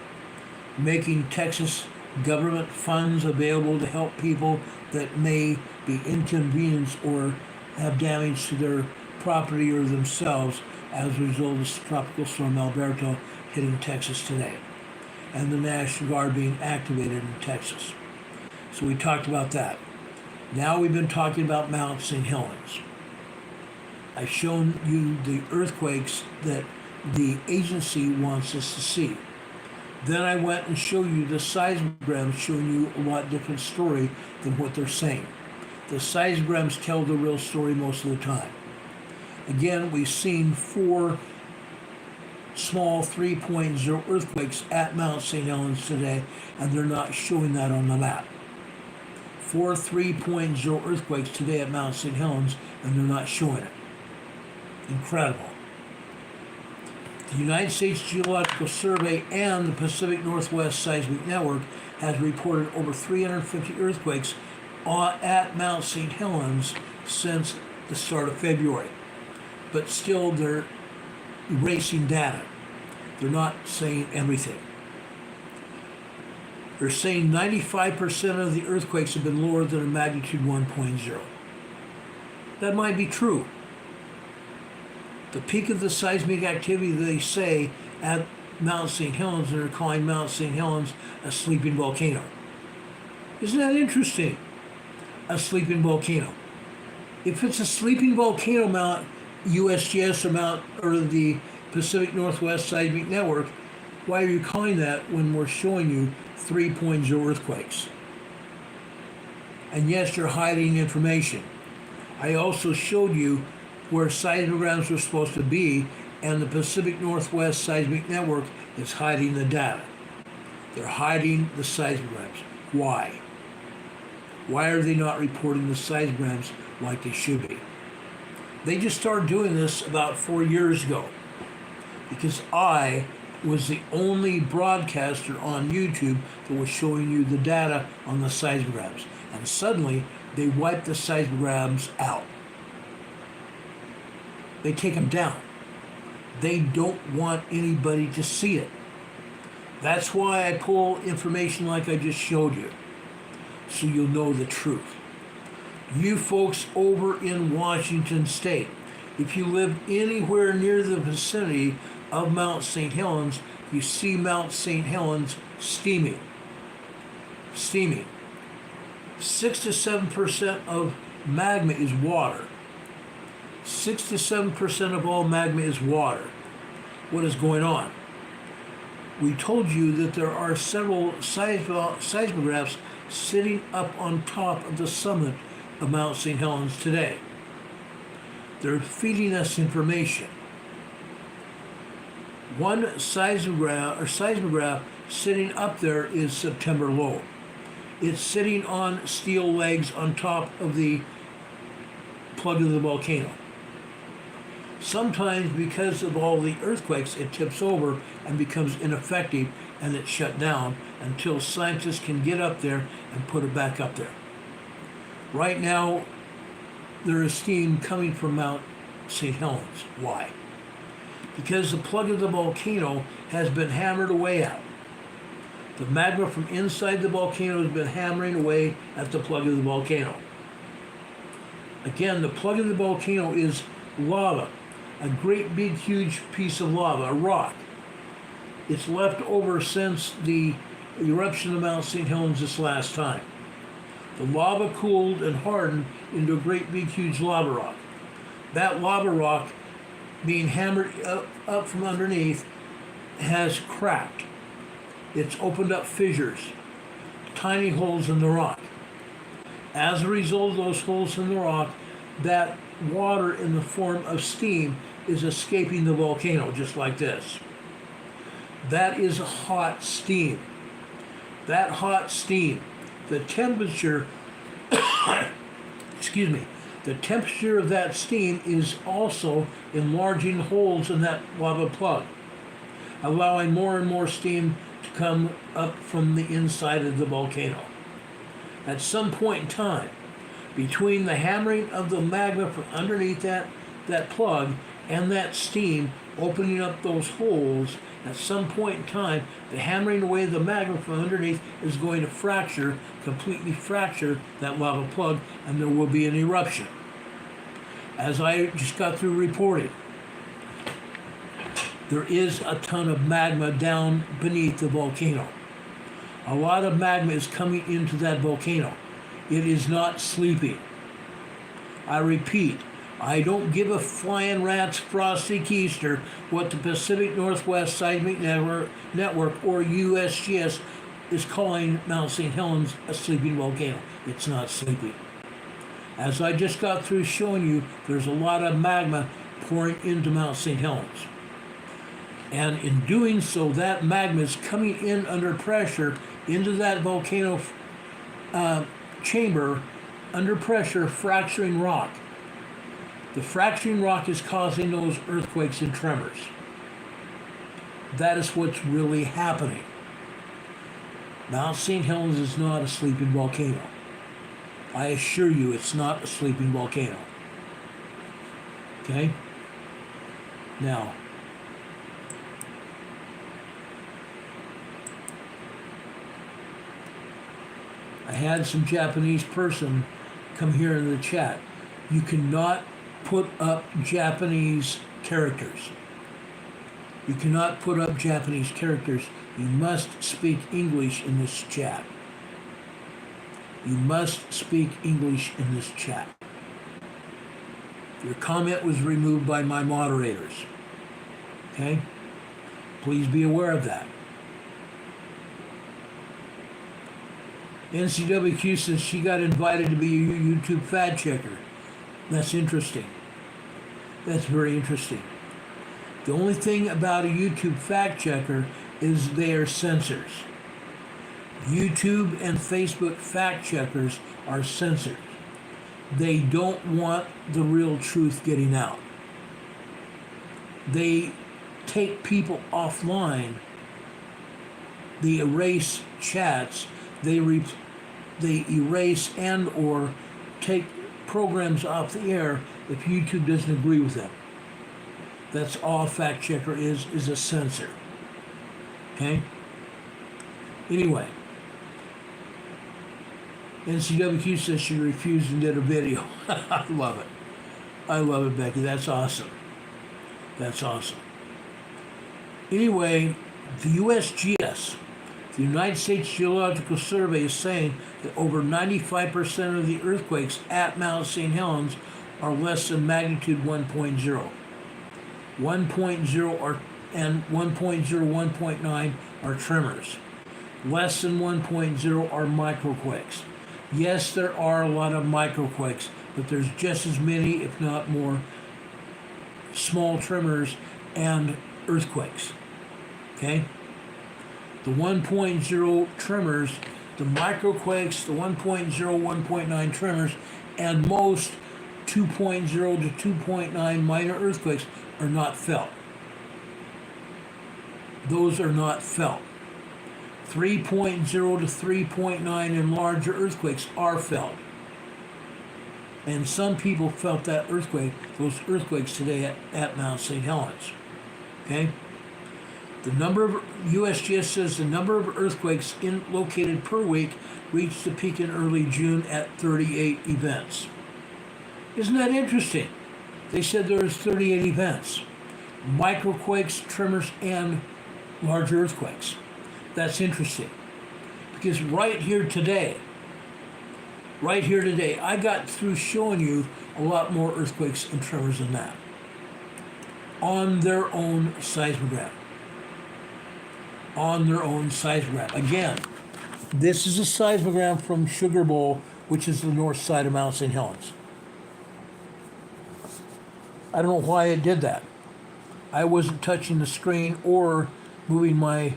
making Texas government funds available to help people that may be inconvenienced or have damage to their property or themselves as a result of Tropical Storm Alberto hitting Texas today, and the National Guard being activated in Texas. So we talked about that. Now we've been talking about Mount St. Helens. I've shown you the earthquakes that the agency wants us to see. Then I went and showed you the seismograms, showing you a lot different story than what they're saying. The seismograms tell the real story most of the time. Again, we've seen 4 small 3.0 earthquakes at Mount St. Helens today, and they're not showing that on the map. 4 3.0 earthquakes today at Mount St. Helens, and they're not showing it. Incredible. The United States Geological Survey and the Pacific Northwest Seismic Network has reported over 350 earthquakes at Mount St. Helens since the start of February. But still, they're erasing data. They're not saying everything. They're saying 95% of the earthquakes have been lower than a magnitude 1.0. That might be true. The peak of the seismic activity, they say, at Mount St. Helens, and they're calling Mount St. Helens a sleeping volcano. Isn't that interesting? A sleeping volcano. If it's a sleeping volcano, Mount USGS or the Pacific Northwest Seismic Network, why are you calling that when we're showing you 3.0 earthquakes? And yes, you're hiding information. I also showed you where seismograms were supposed to be, and the Pacific Northwest Seismic Network is hiding the data. They're hiding the seismograms. Why? Why are they not reporting the seismograms like they should be? They just started doing this about 4 years ago, because I was the only broadcaster on YouTube that was showing you the data on the seismograms. And suddenly, they wiped the seismograms out. They take them down. They don't want anybody to see it. That's why I pull information like I just showed you, so you'll know the truth. You folks over in Washington State, if you live anywhere near the vicinity of Mount St. Helens, you see Mount St. Helens steaming. Steaming. 6 to 7% of magma is water. 6 to 7% of all magma is water. What is going on? We told you that there are several seismographs sitting up on top of the summit of Mount St. Helens today. They're feeding us information. One seismograph sitting up there is September low. It's sitting on steel legs on top of the plug of the volcano. Sometimes, because of all the earthquakes, it tips over and becomes ineffective, and it's shut down until scientists can get up there and put it back up there. Right now, there is steam coming from Mount St. Helens. Why? because the plug of the volcano has been hammered away at. The magma from inside the volcano has been hammering away at the plug of the volcano. Again, the plug of the volcano is lava, a great big huge piece of lava, a rock. It's left over since the eruption of Mount St. Helens this last time. The lava cooled and hardened into a great big huge lava rock. That lava rock, being hammered up from underneath, has cracked. It's opened up fissures, tiny holes in the rock. As a result of those holes in the rock, that water in the form of steam is escaping the volcano, just like this. That is hot steam. That hot steam, the temperature, excuse me, the temperature of that steam is also enlarging holes in that lava plug, allowing more and more steam to come up from the inside of the volcano. At some point in time, between the hammering of the magma from underneath that plug and that steam opening up those holes, at some point in time, the hammering away of the magma from underneath is going to completely fracture that lava plug, and there will be an eruption. As I just got through reporting, there is a ton of magma down beneath the volcano. A lot of magma is coming into that volcano. It is not sleeping. I repeat, I don't give a flying rat's frosty keister what the Pacific Northwest Seismic Network or USGS is calling Mount St. Helens a sleeping volcano. It's not sleeping. As I just got through showing you, there's a lot of magma pouring into Mount St. Helens. And in doing so, that magma is coming in under pressure into that volcano chamber, under pressure, fracturing rock. The fracturing rock is causing those earthquakes and tremors. That is what's really happening. Mount St. Helens is not a sleeping volcano. I assure you it's not a sleeping volcano. Okay? Now, I had some Japanese person come here in the chat. You cannot put up Japanese characters. You cannot put up Japanese characters. You must speak English in this chat. You must speak English in this chat. Your comment was removed by my moderators. Okay? Please be aware of that. NCWQ says she got invited to be a YouTube fact checker. That's interesting. That's very interesting. The only thing about a YouTube fact checker is they are censors. YouTube and Facebook fact checkers are censored. They don't want the real truth getting out. They take people offline. They erase chats. They erase and or take programs off the air if YouTube doesn't agree with them. That's all a fact checker is a censor. Okay? Anyway, NCWQ says she refused and did a video. I love it. I love it, Becky. That's awesome. That's awesome. Anyway, the USGS, the United States Geological Survey, is saying that over 95% of the earthquakes at Mount St. Helens are less than magnitude 1.0. 1.0 and 1.0, 1.9 are tremors. Less than 1.0 are microquakes. Yes, there are a lot of microquakes, but there's just as many, if not more, small tremors and earthquakes. Okay? The 1.0 tremors, the microquakes, the 1.0, 1.9 tremors, and most 2.0 to 2.9 minor earthquakes are not felt. Those are not felt. 3.0 to 3.9 and larger earthquakes are felt. And some people felt that those earthquakes today at Mount St. Helens. Okay? The number of, USGS says the number of earthquakes located per week reached a peak in early June at 38 events. Isn't that interesting? They said there was 38 events. Microquakes, tremors, and large earthquakes. That's interesting. Because right here today, I got through showing you a lot more earthquakes and tremors than that. On their own seismogram. On their own seismogram. Again, this is a seismogram from Sugar Bowl, which is the north side of Mount St. Helens. I don't know why it did that. I wasn't touching the screen or moving my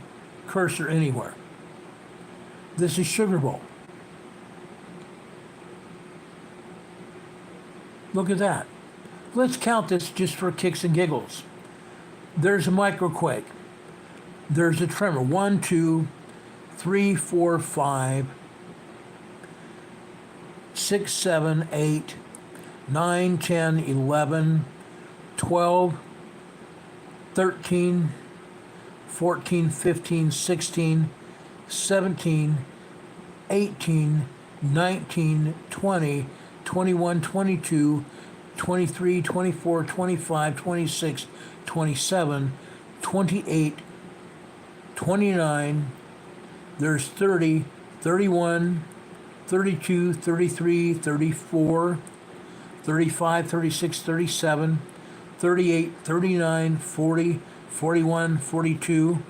cursor anywhere. This is Sugar Bowl. Look at that. Let's count this just for kicks and giggles. There's a microquake. There's a tremor. 1, 2, 3, 4, 5, 6, 7, 8, 9, 10, 11, 12, 13, 14, 15, 16, 17, 18, 19, 20, 21, 22, 23, 24, 25, 26, 27, 28, 29, there's 30, 31, 32, 33, 34, 35, 36, 37, 38, 39, 40, 41, 42,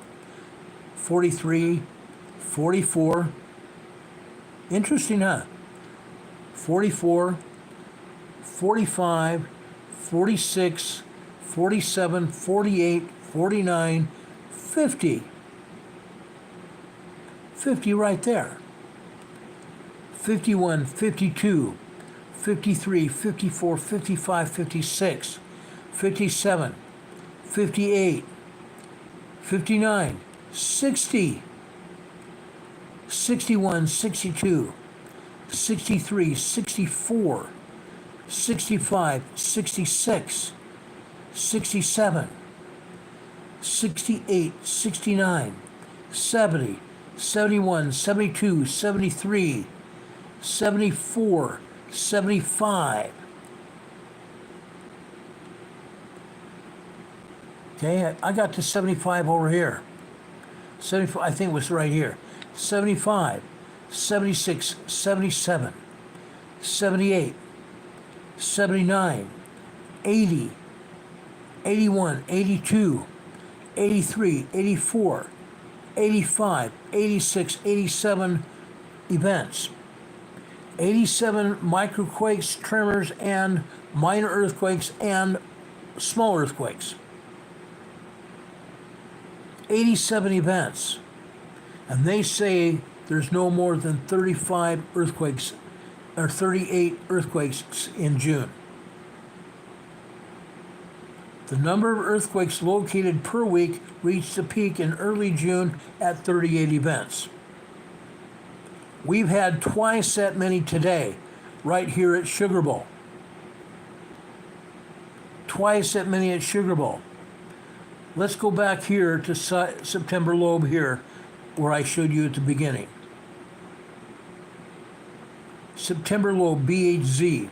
43, 44. Interesting, huh? 44, 45, 46, 47, 48, 49, 50. 50 right there. 51, 52, 53, 54, 55, 56, 57, 58, 59, 60, 61, 62, 63, 64, 65, 66, 67, 68, 69, 70, 71, 72, 73, 74, 75. Okay, I got to 75 over here. 75, I think it was right here. 75, 76, 77, 78, 79, 80, 81, 82, 83, 84, 85, 86, 87 events. 87 microquakes, tremors, and minor earthquakes and small earthquakes. 87 events. And they say there's no more than 35 earthquakes or 38 earthquakes in June. The number of earthquakes located per week reached a peak in early June at 38 events. We've had twice that many today, right here at Sugar Bowl. Twice that many at Sugar Bowl. Let's go back here to September lobe here, where I showed you at the beginning. September lobe, BHZ.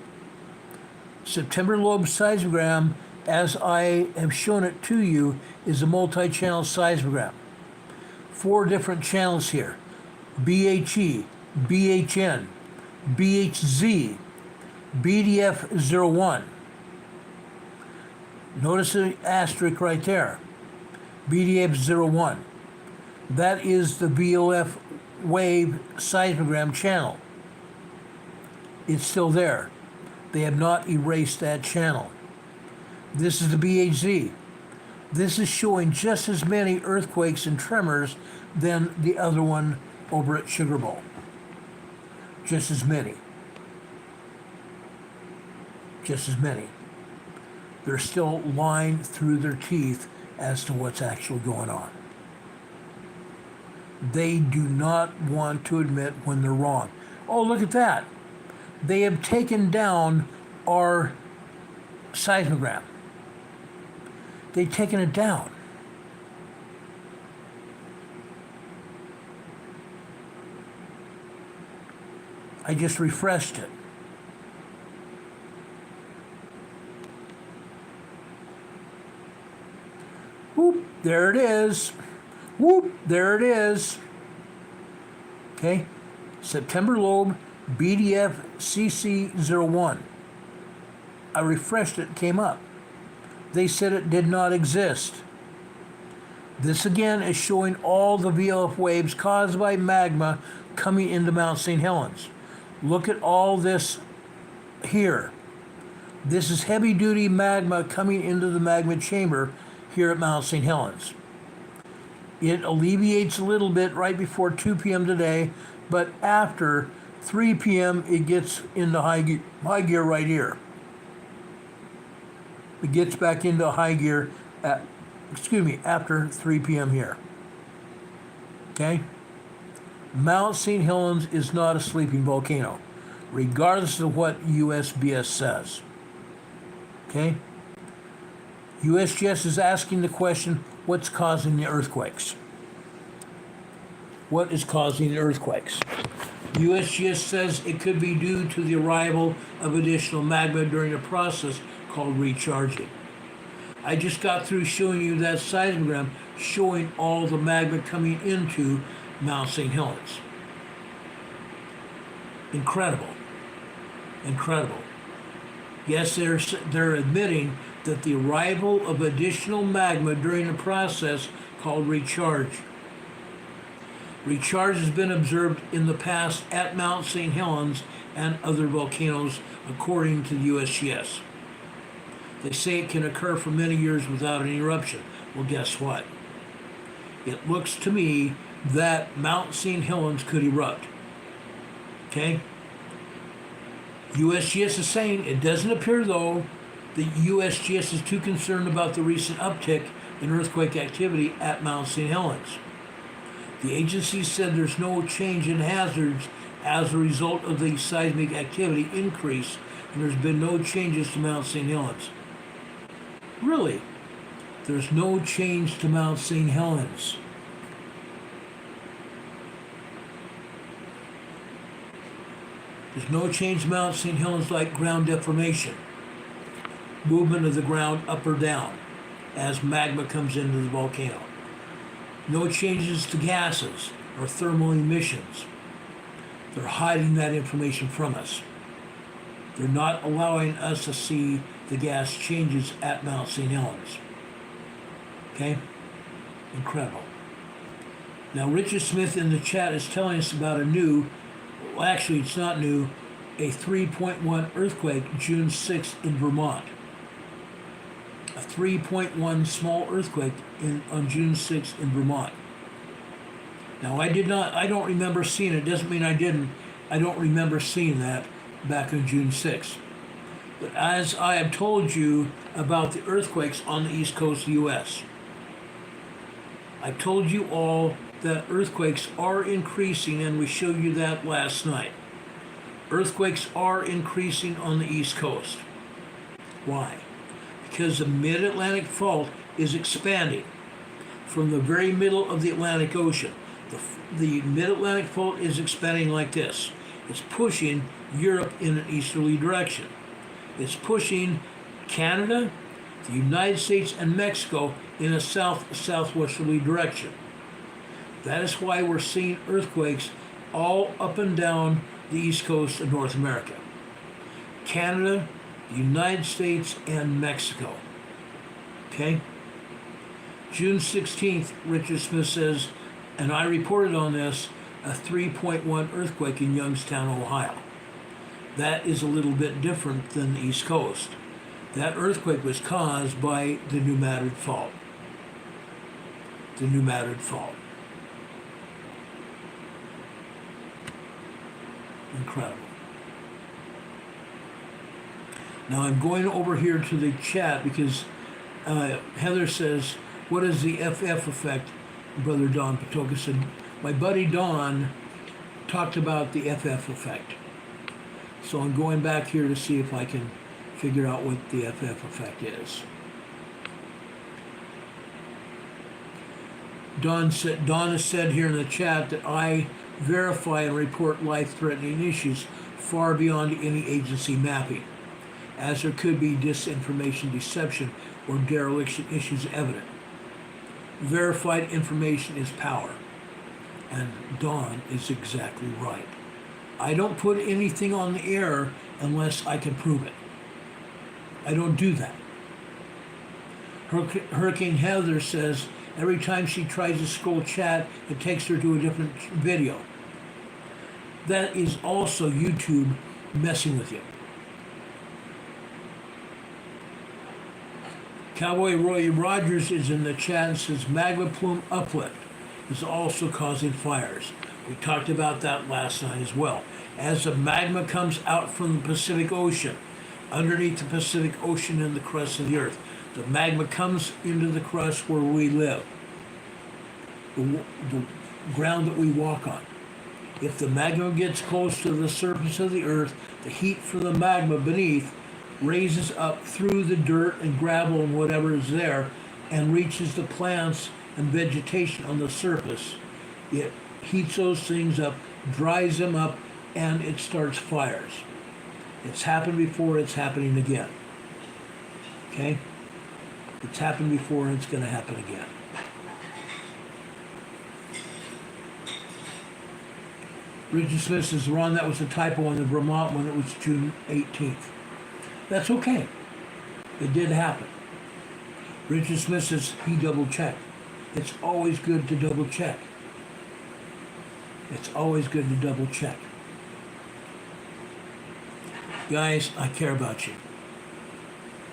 September lobe seismogram, as I have shown it to you, is a multi-channel seismogram. 4 different channels here. BHE, BHN, BHZ, BDF01. Notice the asterisk right there. BDF01. That is the BLF wave seismogram channel. It's still there. They have not erased that channel. This is the BHZ. This is showing just as many earthquakes and tremors than the other one over at Sugar Bowl. Just as many. Just as many. They're still lying through their teeth as to what's actually going on. They do not want to admit when they're wrong. Oh, look at that. They have taken down our seismogram. They've taken it down. I just refreshed it. Whoop, there it is. Whoop, there it is. Okay, September lobe, BDF CC01. I refreshed it, came up. They said it did not exist. This again is showing all the VLF waves caused by magma coming into Mount St. Helens. Look at all this here. This is heavy duty magma coming into the magma chamber here at Mount St. Helens. It alleviates a little bit right before 2 p.m. today, but after 3 p.m. it gets into high gear right here. It gets back into high gear at, after 3 p.m. here. Okay? Mount St. Helens is not a sleeping volcano, regardless of what USGS says. Okay? USGS is asking the question, what's causing the earthquakes? What is causing the earthquakes? USGS says it could be due to the arrival of additional magma during a process called recharging. I just got through showing you that seismogram showing all the magma coming into Mount St. Helens. Incredible. Incredible. Yes, they're admitting that the arrival of additional magma during a process called recharge. Recharge has been observed in the past at Mount St. Helens and other volcanoes, according to the USGS. They say it can occur for many years without an eruption. Well, guess what? It looks to me that Mount St. Helens could erupt. Okay? USGS is saying it doesn't appear, though, that USGS is too concerned about the recent uptick in earthquake activity at Mount St. Helens. The agency said there's no change in hazards as a result of the seismic activity increase, and there's been no changes to Mount St. Helens. Really? There's no change to Mount St. Helens. There's no change to Mount St. Helens like ground deformation, movement of the ground up or down as magma comes into the volcano. No changes to gases or thermal emissions. They're hiding that information from us. They're not allowing us to see the gas changes at Mount St. Helens. Okay? Incredible. Now, Richard Smith in the chat is telling us about a new, well, actually it's not new, a 3.1 earthquake June 6th in Vermont. A 3.1 small earthquake on June 6th in Vermont. Now, I don't remember seeing it. Doesn't mean I didn't. I don't remember seeing that back on June 6th. But as I have told you about the earthquakes on the east coast of the U.S., I told you all that earthquakes are increasing, and we showed you that last night. Earthquakes are increasing on the east coast. Why? Because the mid-Atlantic fault is expanding from the very middle of the Atlantic Ocean. The mid-Atlantic fault is expanding like this. It's pushing Europe in an easterly direction. It's pushing Canada, the United States, and Mexico in a southwesterly direction. That is why we're seeing earthquakes all up and down the east coast of North America. Canada, the United States, and Mexico. Okay? June 16th, Richard Smith says, and I reported on this, a 3.1 earthquake in Youngstown, Ohio. That is a little bit different than the East Coast. That earthquake was caused by the New Madrid Fault. The New Madrid Fault. Incredible. Now I'm going over here to the chat because Heather says, what is the FF effect? Brother Don Patoka said, my buddy Don talked about the FF effect. So I'm going back here to see if I can figure out what the FF effect is. Don has said here in the chat that I verify and report life-threatening issues far beyond any agency mapping, as there could be disinformation, deception, or dereliction issues evident. Verified information is power, and Don is exactly right. I don't put anything on the air unless I can prove it. I don't do that. Hurricane Heather says every time she tries to scroll chat, it takes her to a different video. That is also YouTube messing with you. Cowboy Roy Rogers is in the chat and says magma plume uplift is also causing fires. We talked about that last night as well. As the magma comes out from the Pacific Ocean, underneath the Pacific Ocean and the crust of the earth, the magma comes into the crust where we live, the ground that we walk on. If the magma gets close to the surface of the earth, the heat from the magma beneath raises up through the dirt and gravel and whatever is there and reaches the plants and vegetation on the surface. It heats those things up, dries them up, and it starts fires. It's happened before, it's happening again. Okay? It's happened before and it's going to happen again. Richard Smith says, Ron, that was a typo on the Vermont one. It was June 18th. That's okay. It did happen. Richard Smith says he double checked. It's always good to double check. It's always good to double check. Guys, I care about you.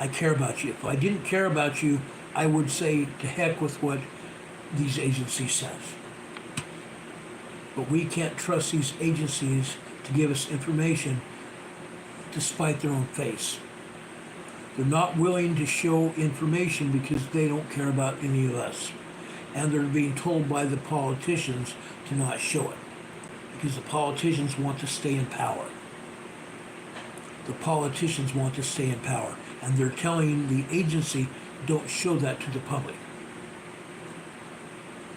I care about you. If I didn't care about you, I would say to heck with what these agencies says. But we can't trust these agencies to give us information despite their own face. They're not willing to show information because they don't care about any of us. And they're being told by the politicians to not show it because the politicians want to stay in power. The politicians want to stay in power, and they're telling the agency, don't show that to the public.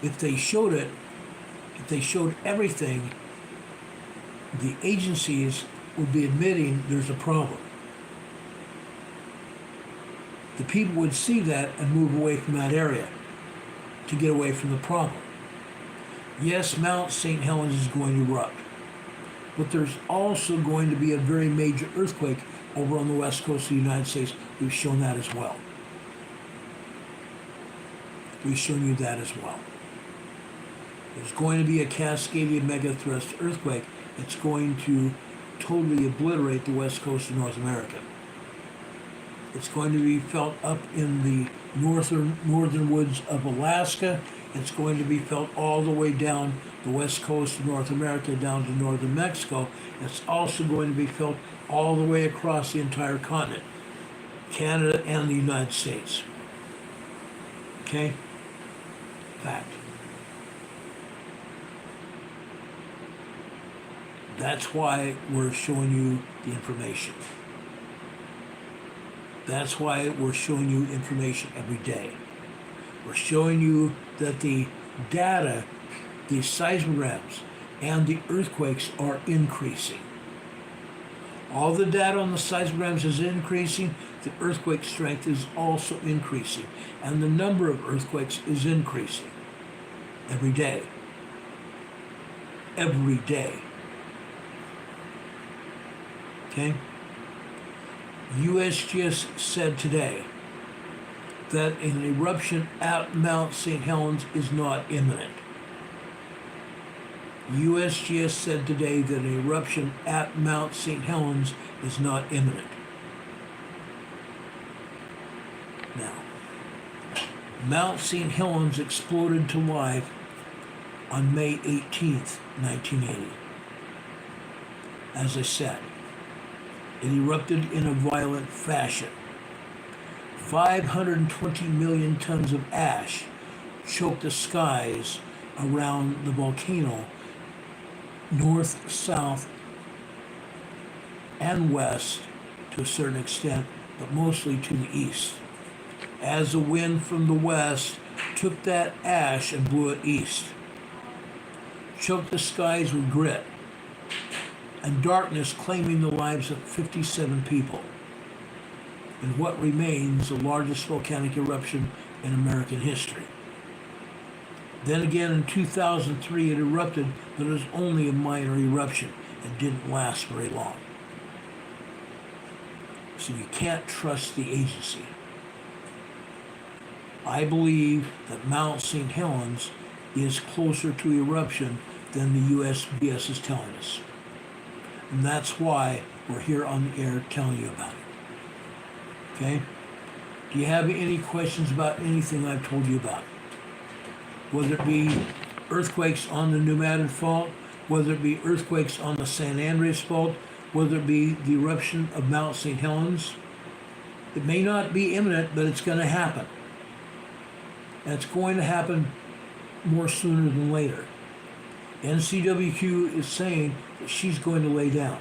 If they showed it, if they showed everything, the agencies would be admitting there's a problem. The people would see that and move away from that area to get away from the problem. Yes, Mount St. Helens is going to erupt, but there's also going to be a very major earthquake over on the west coast of the United States. We've shown that as well. We've shown you that as well. There's going to be a Cascadia megathrust earthquake. It's going to totally obliterate the west coast of North America. It's going to be felt up in the northern woods of Alaska. It's going to be felt all the way down the west coast of North America, down to northern Mexico. It's also going to be felt all the way across the entire continent, Canada and the United States. Okay? Fact. That's why we're showing you the information. That's why we're showing you information every day. We're showing you that the data, the seismograms, and the earthquakes are increasing. All the data on the seismograms is increasing. The earthquake strength is also increasing. And the number of earthquakes is increasing every day. Every day. Okay? USGS said today that an eruption at Mount St. Helens is not imminent. USGS said today that an eruption at Mount St. Helens is not imminent. Now, Mount St. Helens exploded to life on May 18th, 1980. As I said, it erupted in a violent fashion. 520 million tons of ash choked the skies around the volcano, north, south, and west to a certain extent, but mostly to the east. As the wind from the west took that ash and blew it east, choked the skies with grit, and darkness claiming the lives of 57 people in what remains the largest volcanic eruption in American history. Then again in 2003 it erupted, but it was only a minor eruption and didn't last very long. So you can't trust the agency. I believe that Mount St. Helens is closer to eruption than the USGS is telling us. And that's why we're here on the air telling you about it. Okay? Do you have any questions about anything I've told you about? Whether it be earthquakes on the Pneumatic Fault, whether it be earthquakes on the San Andreas Fault, whether it be the eruption of Mount St. Helens. It may not be imminent, but it's going to happen. And it's going to happen more sooner than later. NCWQ is saying that she's going to lay down.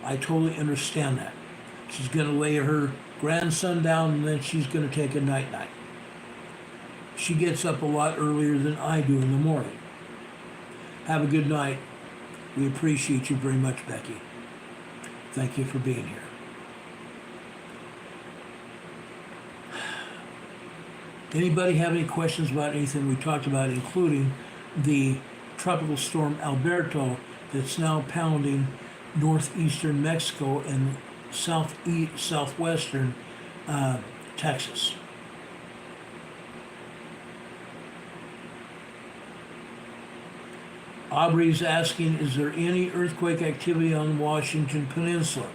I totally understand that. She's going to lay her grandson down and then she's going to take a night-night. She gets up a lot earlier than I do in the morning. Have a good night. We appreciate you very much, Becky. Thank you for being here. Anybody have any questions about anything we talked about, including the tropical storm Alberto that's now pounding northeastern Mexico and southwestern Texas? Aubrey's asking, is there any earthquake activity on the Washington Peninsula?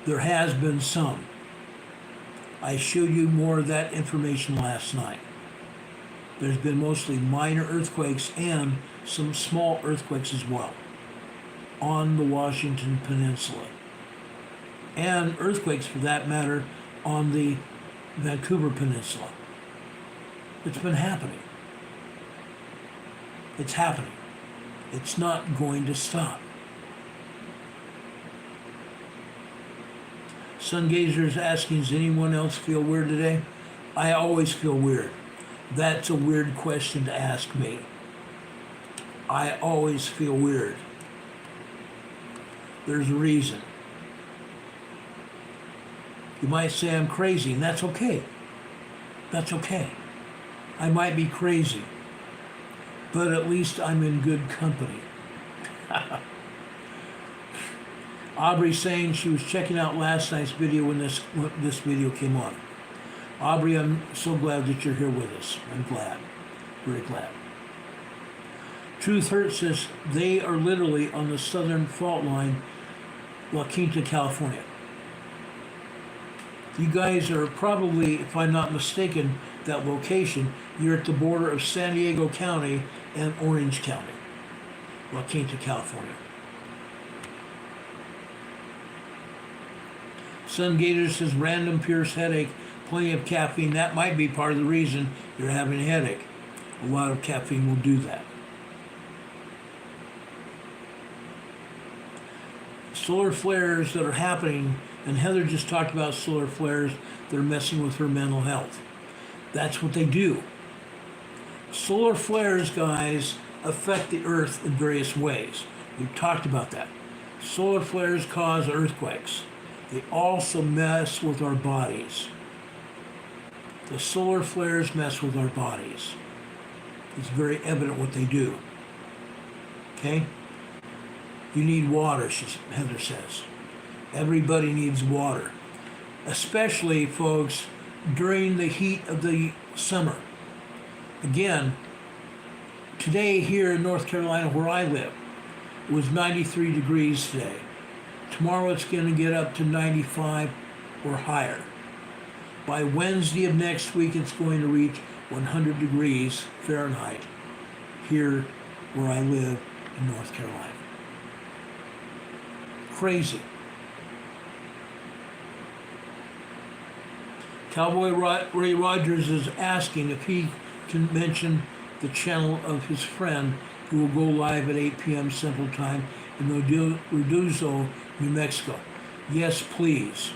There has been some. I showed you more of that information last night. There's been mostly minor earthquakes and some small earthquakes as well on the Washington Peninsula. And earthquakes, for that matter, on the Vancouver Peninsula. It's been happening. It's happening. It's not going to stop. Sungazer is asking, does anyone else feel weird today? I always feel weird. That's a weird question to ask me. I always feel weird. There's a reason. You might say I'm crazy, and that's okay. That's okay. I might be crazy, but at least I'm in good company. Aubrey saying she was checking out last night's video when this video came on. Aubrey, I'm so glad that you're here with us. I'm glad. Very glad. Truth Hurts says they are literally on the southern fault line, La Quinta, California. You guys are probably, if I'm not mistaken, that location, you're at the border of San Diego County and Orange County, La Quinta, California. Sun Gator says random Pierce headache, plenty of caffeine. That might be part of the reason you're having a headache. A lot of caffeine will do that. Solar flares that are happening, and Heather just talked about solar flares that are messing with her mental health. That's what they do. Solar flares, guys, affect the Earth in various ways. We've talked about that. Solar flares cause earthquakes. They also mess with our bodies. The solar flares mess with our bodies. It's very evident what they do. Okay? You need water, Heather says. Everybody needs water. Especially, folks, during the heat of the summer. Again, today here in North Carolina where I live, it was 93 degrees today. Tomorrow it's going to get up to 95 or higher. By Wednesday of next week it's going to reach 100 degrees Fahrenheit here where I live in North Carolina. Crazy. Cowboy Ray Rogers is asking if he can mention the channel of his friend who will go live at 8 p.m. Central Time in Reduzo, New Mexico. Yes, please.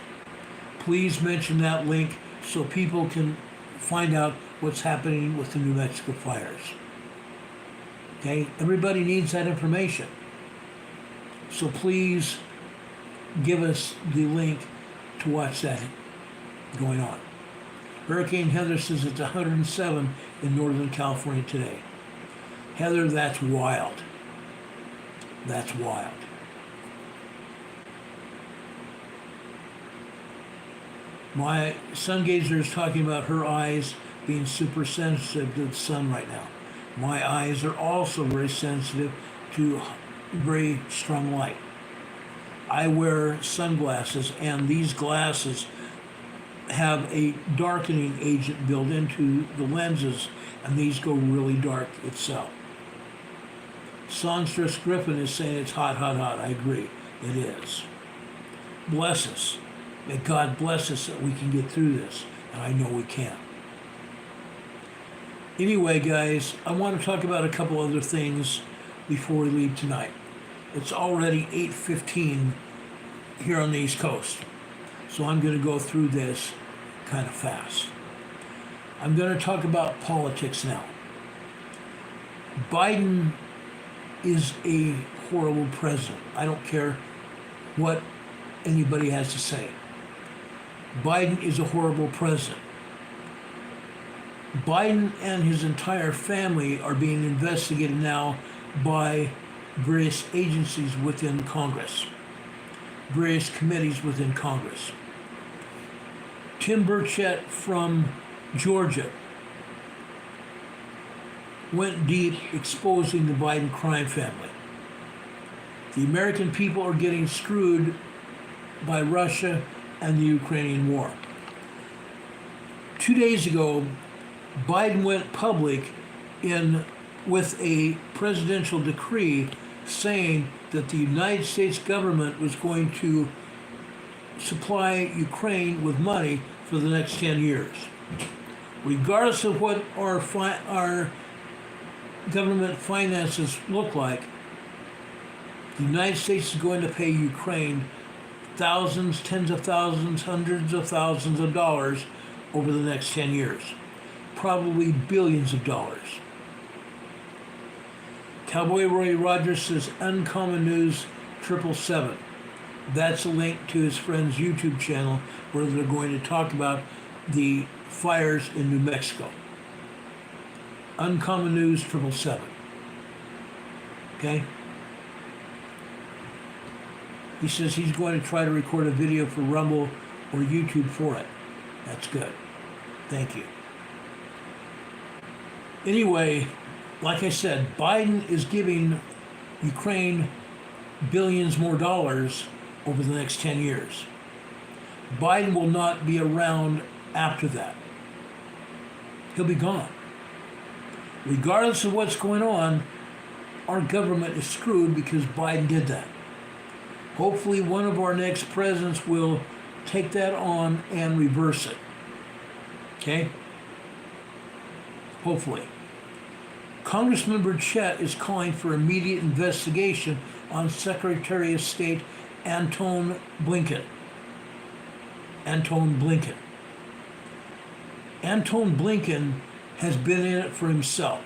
Please mention that link so people can find out what's happening with the New Mexico fires. Okay? Everybody needs that information. So please give us the link to watch that going on. Hurricane Heather says it's 107 in Northern California today. Heather, that's wild. That's wild. My sun gazer is talking about her eyes being super sensitive to the sun right now. My eyes are also very sensitive to very strong light. I wear sunglasses, and these glasses have a darkening agent built into the lenses, and these go really dark itself. Songstress Griffin is saying it's hot, hot, hot. I agree. It is. Bless us. May God bless us that we can get through this, and I know we can. Anyway, guys, I want to talk about a couple other things before we leave tonight. It's already 8:15 here on the East Coast, so I'm going to go through this kind of fast. I'm going to talk about politics now. Biden is a horrible president. I don't care what anybody has to say. Biden is a horrible president. Biden and his entire family are being investigated now by various agencies within Congress, various committees within Congress. Tim Burchett from Georgia went deep exposing the Biden crime family. The American people are getting screwed by Russia and the Ukrainian war. 2 days ago, Biden went public with a presidential decree saying that the United States government was going to supply Ukraine with money for the next 10 years. Regardless of what our government finances look like, the United States is going to pay Ukraine thousands, tens of thousands, hundreds of thousands of dollars over the next 10 years. Probably billions of dollars. Cowboy Roy Rogers says Uncommon News 777. That's a link to his friend's YouTube channel where they're going to talk about the fires in New Mexico. Uncommon News 777. Okay? He says he's going to try to record a video for Rumble or YouTube for it. That's good. Thank you. Anyway, like I said, Biden is giving Ukraine billions more dollars over the next 10 years. Biden will not be around after that. He'll be gone. Regardless of what's going on, our government is screwed because Biden did that. Hopefully one of our next presidents will take that on and reverse it. Okay? Hopefully. Congressman Burchett is calling for immediate investigation on Secretary of State Antone Blinken. Antone Blinken. Antone Blinken has been in it for himself.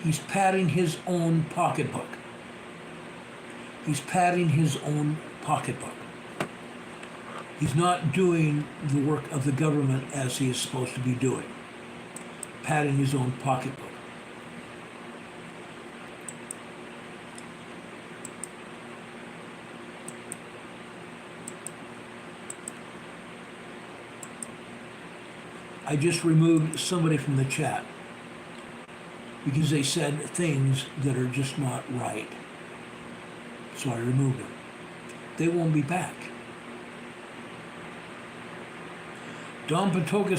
He's padding his own pocketbook. He's padding his own pocketbook. He's not doing the work of the government as he is supposed to be doing. Padding his own pocketbook. I just removed somebody from the chat because they said things that are just not right. So I removed them. They won't be back. Don Patoka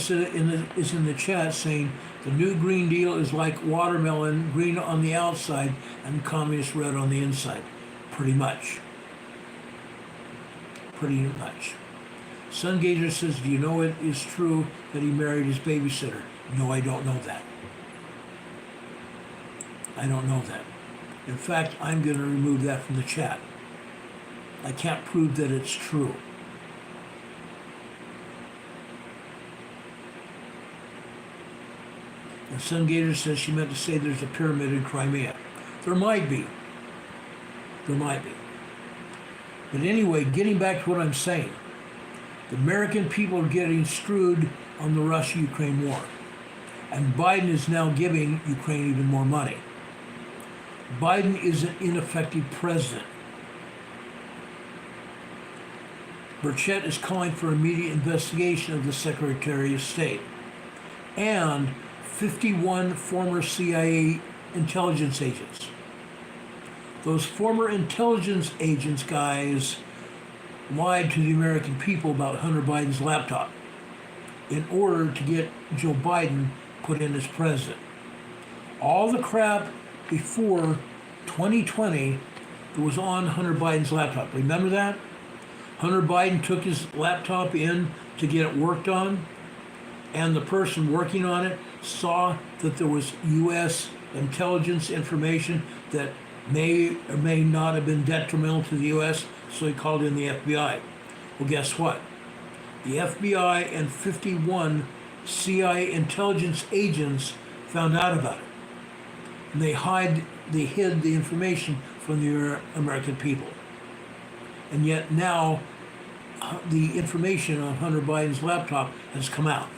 is in the chat saying the new Green Deal is like watermelon, green on the outside and communist red on the inside. Pretty much. Pretty much. Sungazer says, do you know it is true that he married his babysitter? No, I don't know that. I don't know that. In fact, I'm going to remove that from the chat. I can't prove that it's true. And Sungazer says she meant to say there's a pyramid in Crimea. There might be. There might be. But anyway, getting back to what I'm saying, the American people are getting screwed on the Russia-Ukraine war. And Biden is now giving Ukraine even more money. Biden is an ineffective president. Burchett is calling for immediate investigation of the Secretary of State and 51 former CIA intelligence agents. Those former intelligence agents, guys, lied to the American people about Hunter Biden's laptop in order to get Joe Biden put in as president. All the crap before 2020 that was on Hunter Biden's laptop. Remember that? Hunter Biden took his laptop in to get it worked on, and the person working on it saw that there was U.S. intelligence information that may or may not have been detrimental to the U.S., so he called in the FBI. Well, guess what? The FBI and 51 CIA intelligence agents found out about it. And they hid the information from the American people. And yet now, the information on Hunter Biden's laptop has come out.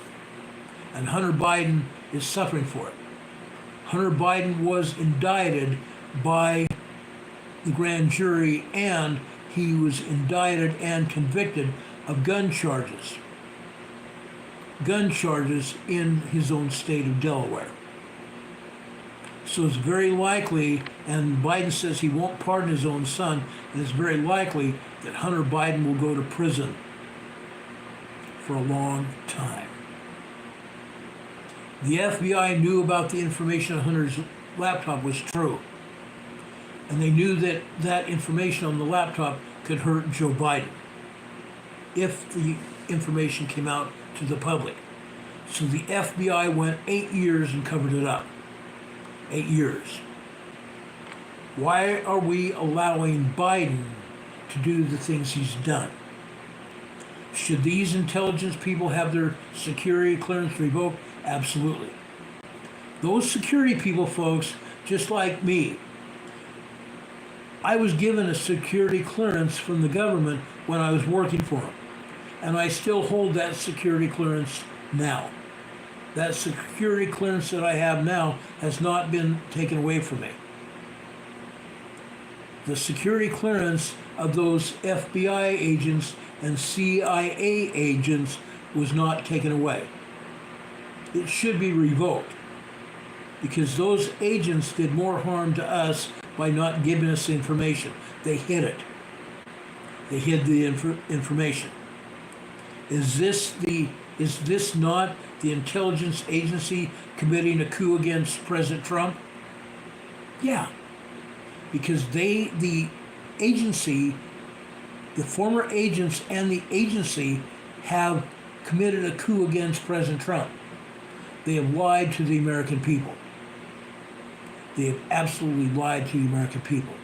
And Hunter Biden is suffering for it. Hunter Biden was indicted by the grand jury, and he was indicted and convicted of gun charges in his own state of Delaware. So it's very likely, and Biden says he won't pardon his own son, and it's very likely that Hunter Biden will go to prison for a long time. The FBI knew about the information on Hunter's laptop was true. And they knew that that information on the laptop could hurt Joe Biden if the information came out to the public. So the FBI went 8 years and covered it up. 8 years. Why are we allowing Biden to do the things he's done? Should these intelligence people have their security clearance revoked? Absolutely. Those security people, folks, just like me, I was given a security clearance from the government when I was working for them. And I still hold that security clearance now. That security clearance that I have now has not been taken away from me. The security clearance of those FBI agents and CIA agents was not taken away. It should be revoked because those agents did more harm to us by not giving us the information. They hid it. They hid the information. Is this not the intelligence agency committing a coup against President Trump? Yeah, because the agency, the former agents and the agency have committed a coup against President Trump. They have lied to the American people. They have absolutely lied to the American people.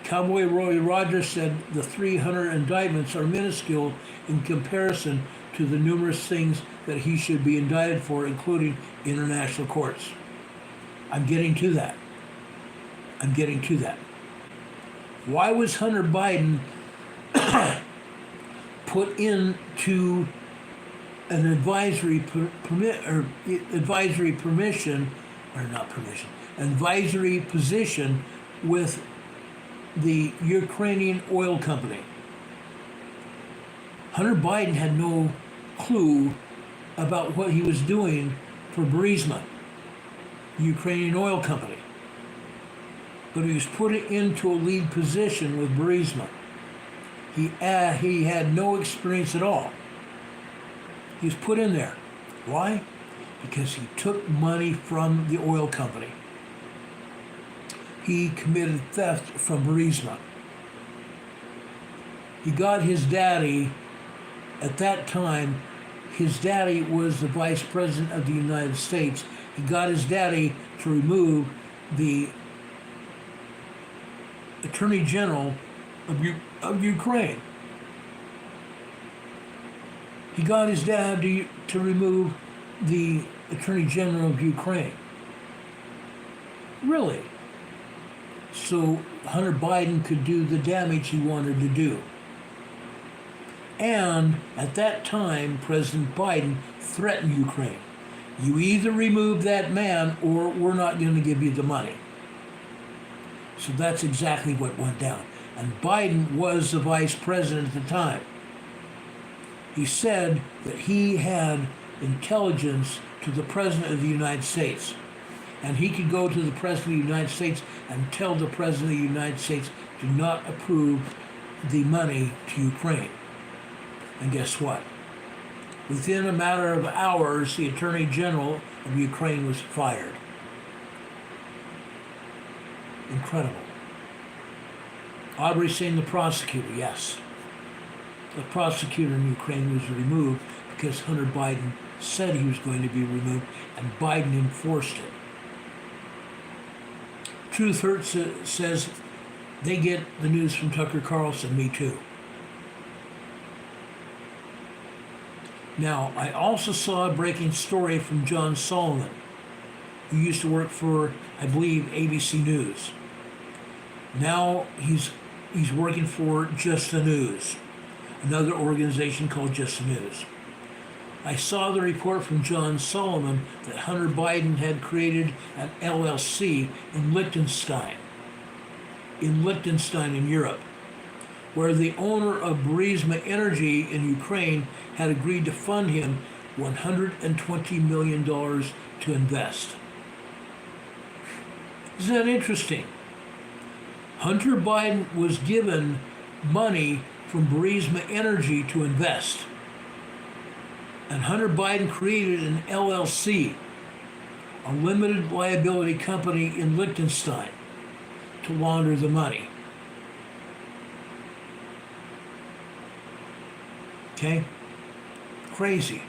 Cowboy Roy Rogers said the 300 indictments are minuscule in comparison to the numerous things that he should be indicted for, including international courts. I'm getting to that. Why was Hunter Biden put into an advisory position with the Ukrainian oil company? Hunter Biden had no clue about what he was doing for Burisma, the Ukrainian oil company. But he was put into a lead position with Burisma. He had no experience at all. He was put in there. Why? Because he took money from the oil company. He committed theft from Burisma. He got his daddy, at that time, his daddy was the Vice President of the United States. He got his daddy to remove the Attorney General of Ukraine. He got his dad to remove the Attorney General of Ukraine. Really? So Hunter Biden could do the damage he wanted to do. And at that time, President Biden threatened Ukraine. You either remove that man or we're not going to give you the money. So that's exactly what went down. And Biden was the vice president at the time. He said that he had intelligence to the President of the United States. And he could go to the President of the United States and tell the President of the United States to not approve the money to Ukraine. And guess what? Within a matter of hours, the Attorney General of Ukraine was fired. Incredible. Aubrey Singh, the prosecutor, yes. The prosecutor in Ukraine was removed because Hunter Biden said he was going to be removed, and Biden enforced it. Truth Hurts says they get the news from Tucker Carlson, me too. Now, I also saw a breaking story from John Solomon, who used to work for, I believe, ABC News. Now he's working for Just the News, another organization called Just the News. I saw the report from John Solomon that Hunter Biden had created an LLC in Liechtenstein in Europe, where the owner of Burisma Energy in Ukraine had agreed to fund him $120 million to invest. Isn't that interesting? Hunter Biden was given money from Burisma Energy to invest. And Hunter Biden created an LLC, a limited liability company in Liechtenstein, to launder the money. Okay? Crazy.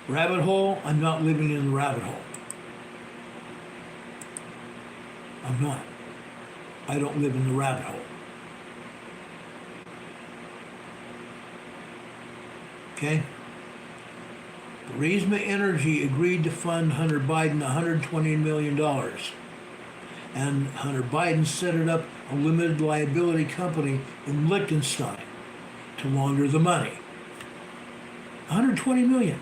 Rabbit hole? I'm not living in the rabbit hole. I'm not. I don't live in the rabbit hole. Okay? Burisma Energy agreed to fund Hunter Biden $120 million. And Hunter Biden set it up a limited liability company in Liechtenstein to launder the money. $120 million.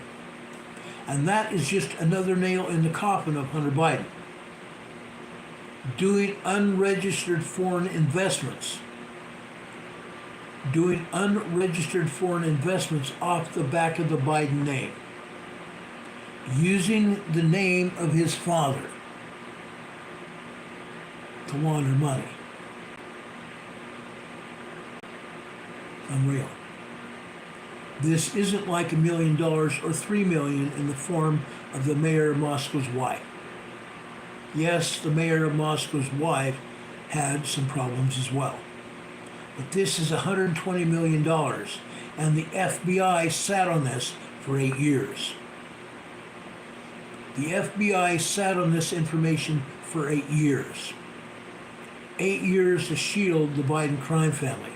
And that is just another nail in the coffin of Hunter Biden. Doing unregistered foreign investments. Doing unregistered foreign investments off the back of the Biden name. Using the name of his father to launder money. Unreal. This isn't like $1 million or $3 million in the form of the mayor of Moscow's wife. Yes, the mayor of Moscow's wife had some problems as well. But this is $120 million, and the FBI sat on this for 8 years. The FBI sat on this information for 8 years. 8 years to shield the Biden crime family.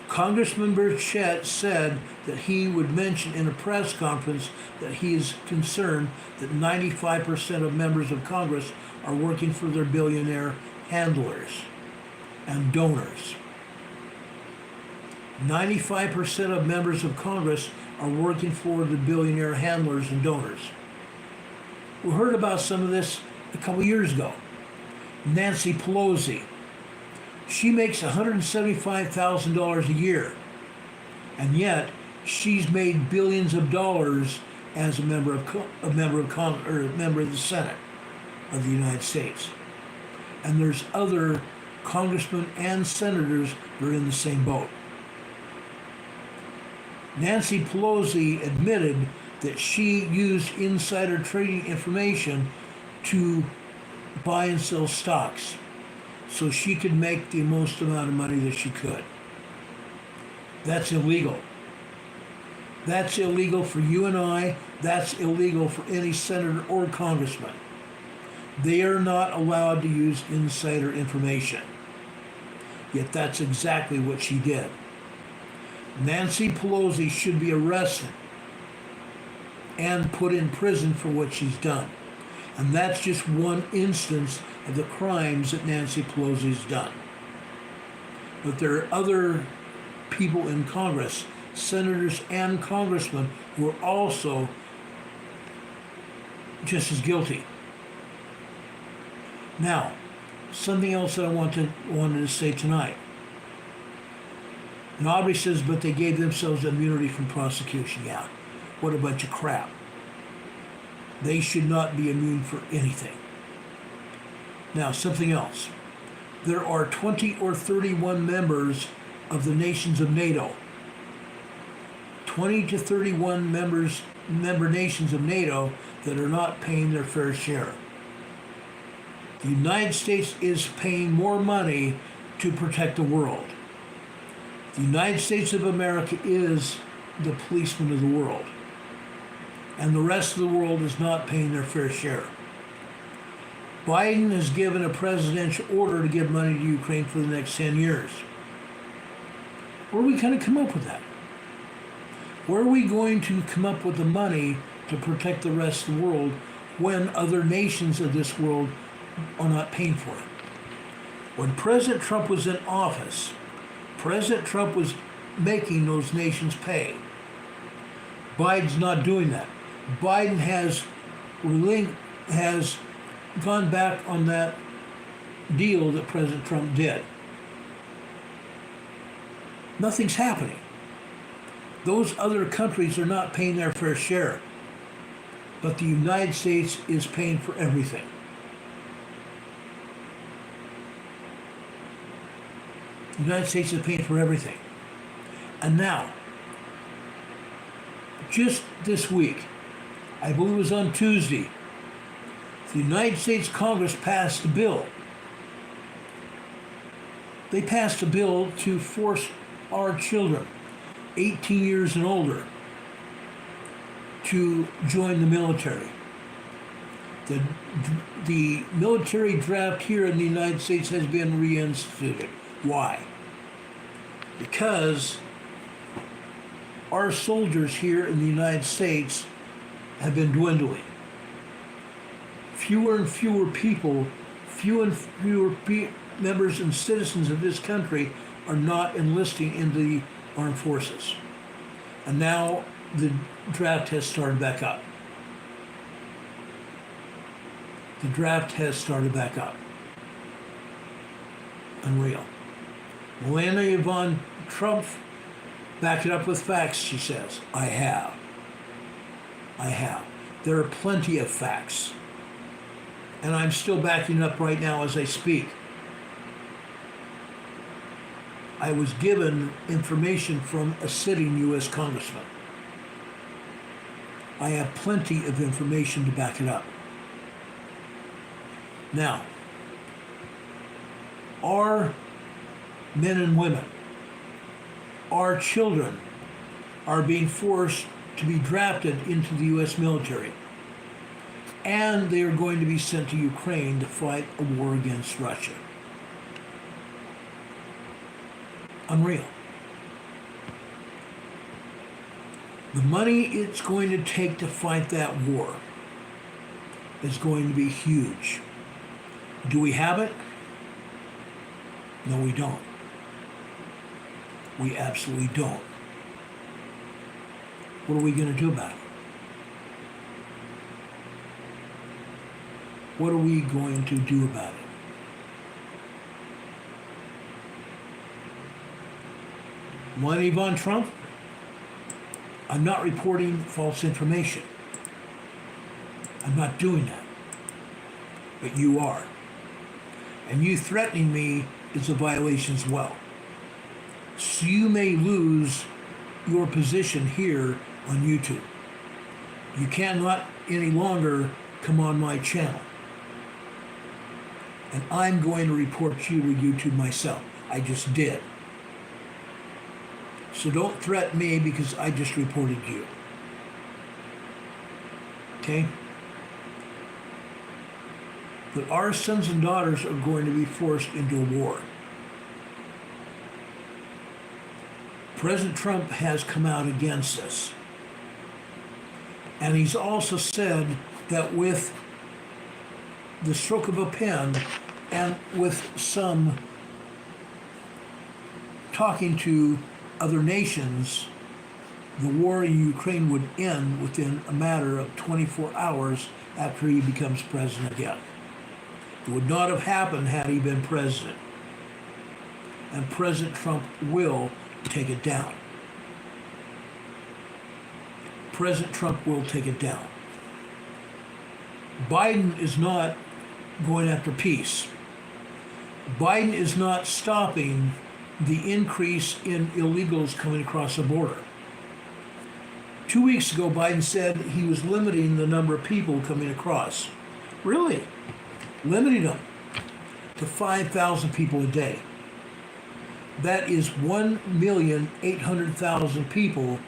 Congressman Burchett said that he would mention in a press conference that he is concerned that 95% of members of Congress are working for their billionaire handlers and donors. 95% of members of Congress are working for the billionaire handlers and donors. We heard about some of this a couple years ago. Nancy Pelosi. She makes $175,000 a year, and yet she's made billions of dollars as a member of the Senate of the United States. And there's other congressmen and senators that are in the same boat. Nancy Pelosi admitted that she used insider trading information to buy and sell stocks so she could make the most amount of money that she could. That's illegal. That's illegal for you and I. That's illegal for any senator or congressman. They are not allowed to use insider information. Yet that's exactly what she did. Nancy Pelosi should be arrested and put in prison for what she's done. And that's just one instance of the crimes that Nancy Pelosi's done. But there are other people in Congress, senators and congressmen, who are also just as guilty. Now, something else that I wanted to say tonight. And Aubrey says, but they gave themselves immunity from prosecution. Yeah, what a bunch of crap. They should not be immune for anything. Now, something else. There are 20 or 31 members of the nations of NATO. 20 to 31 member nations of NATO that are not paying their fair share. The United States is paying more money to protect the world. The United States of America is the policeman of the world. And the rest of the world is not paying their fair share. Biden has given a presidential order to give money to Ukraine for the next 10 years. Where are we going to come up with that? Where are we going to come up with the money to protect the rest of the world when other nations of this world are not paying for it? When President Trump was in office, President Trump was making those nations pay. Biden's not doing that. Biden has gone back on that deal that President Trump did. Nothing's happening. Those other countries are not paying their fair share. But the United States is paying for everything. The United States is paying for everything. And now, just this week, I believe it was on Tuesday, the United States Congress passed a bill. They passed a bill to force our children, 18 years and older, to join the military. The military draft here in the United States has been reinstituted. Why? Because our soldiers here in the United States have been dwindling. Fewer and fewer people, members and citizens of this country are not enlisting into the armed forces. And now the draft has started back up. The draft has started back up. Unreal. Melania Von Trump, back it up with facts, she says. I have. There are plenty of facts. And I'm still backing up right now as I speak. I was given information from a sitting U.S. congressman. I have plenty of information to back it up. Now, our men and women, our children are being forced to be drafted into the U.S. military. And they are going to be sent to Ukraine to fight a war against Russia. Unreal. The money it's going to take to fight that war is going to be huge. Do we have it? No, we don't. We absolutely don't. What are we going to do about it? What are we going to do about it? Melania Von Trump, I'm not reporting false information. I'm not doing that. But you are. And you threatening me is a violation as well. So you may lose your position here on YouTube. You cannot any longer come on my channel. And I'm going to report you to YouTube myself. I just did. So don't threaten me because I just reported you. Okay? But our sons and daughters are going to be forced into a war. President Trump has come out against this. And he's also said that with the stroke of a pen and with some talking to other nations, the war in Ukraine would end within a matter of 24 hours after he becomes president again. It would not have happened had he been president. And President Trump will take it down. President Trump will take it down. Biden is not going after peace. Biden is not stopping the increase in illegals coming across the border. 2 weeks ago, Biden said he was limiting the number of people coming across. Really? Limiting them to 5,000 people a day. That is 1,800,000 people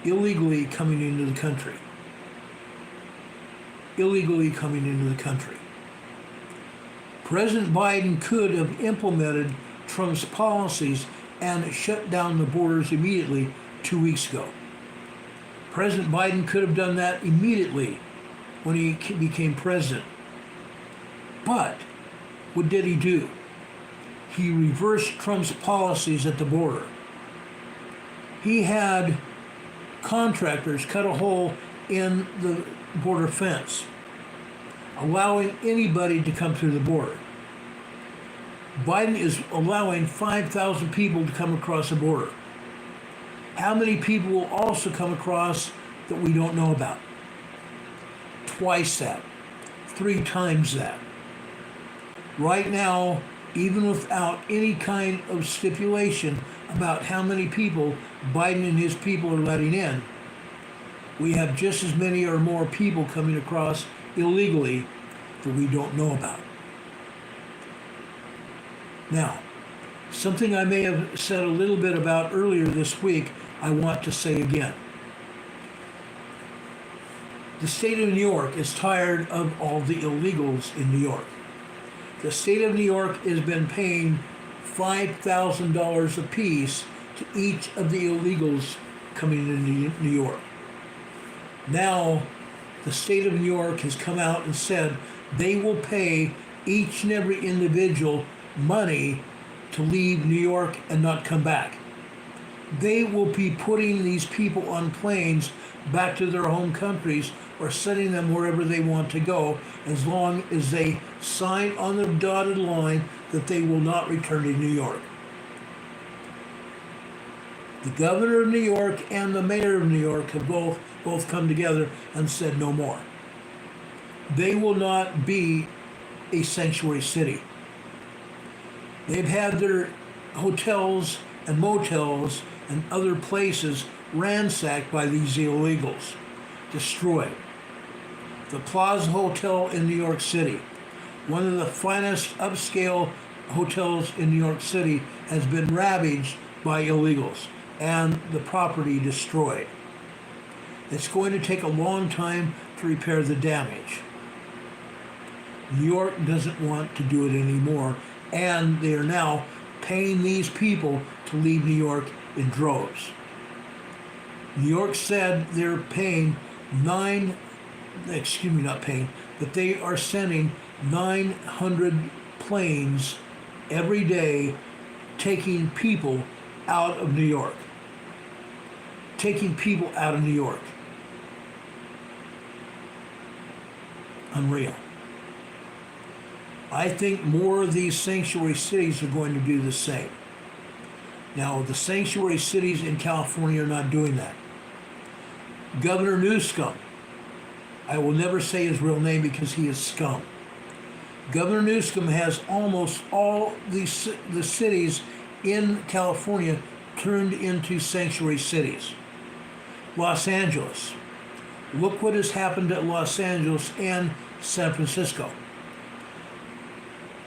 illegally coming into the country. Illegally coming into the country. President Biden could have implemented Trump's policies and shut down the borders immediately 2 weeks ago. President Biden could have done that immediately when he became president. But what did he do? He reversed Trump's policies at the border. He had contractors cut a hole in the border fence, allowing anybody to come through the border. Biden is allowing 5,000 people to come across the border. How many people will also come across that we don't know about? Twice that. 3 times that. Right now, even without any kind of stipulation about how many people Biden and his people are letting in, we have just as many or more people coming across illegally that we don't know about. Now, something I may have said a little bit about earlier this week, I want to say again. The state of New York is tired of all the illegals in New York. The state of New York has been paying $5,000 apiece to each of the illegals coming into New York. Now, the state of New York has come out and said they will pay each and every individual money to leave New York and not come back. They will be putting these people on planes back to their home countries or sending them wherever they want to go, as long as they sign on the dotted line that they will not return to New York. The governor of New York and the mayor of New York have both come together and said no more. They will not be a sanctuary city. They've had their hotels and motels and other places ransacked by these illegals, destroyed. The Plaza Hotel in New York City, one of the finest upscale hotels in New York City, has been ravaged by illegals and the property destroyed. It's going to take a long time to repair the damage. New York doesn't want to do it anymore, and they are now paying these people to leave New York in droves. New York said they're paying but they are sending 900 planes every day taking people out of New York. Taking people out of New York. Unreal. I think more of these sanctuary cities are going to do the same. Now, the sanctuary cities in California are not doing that. Governor Newsom, I will never say his real name because he is scum. Governor Newsom has almost all the cities in California turned into sanctuary cities. Los Angeles. Look what has happened at Los Angeles and San Francisco.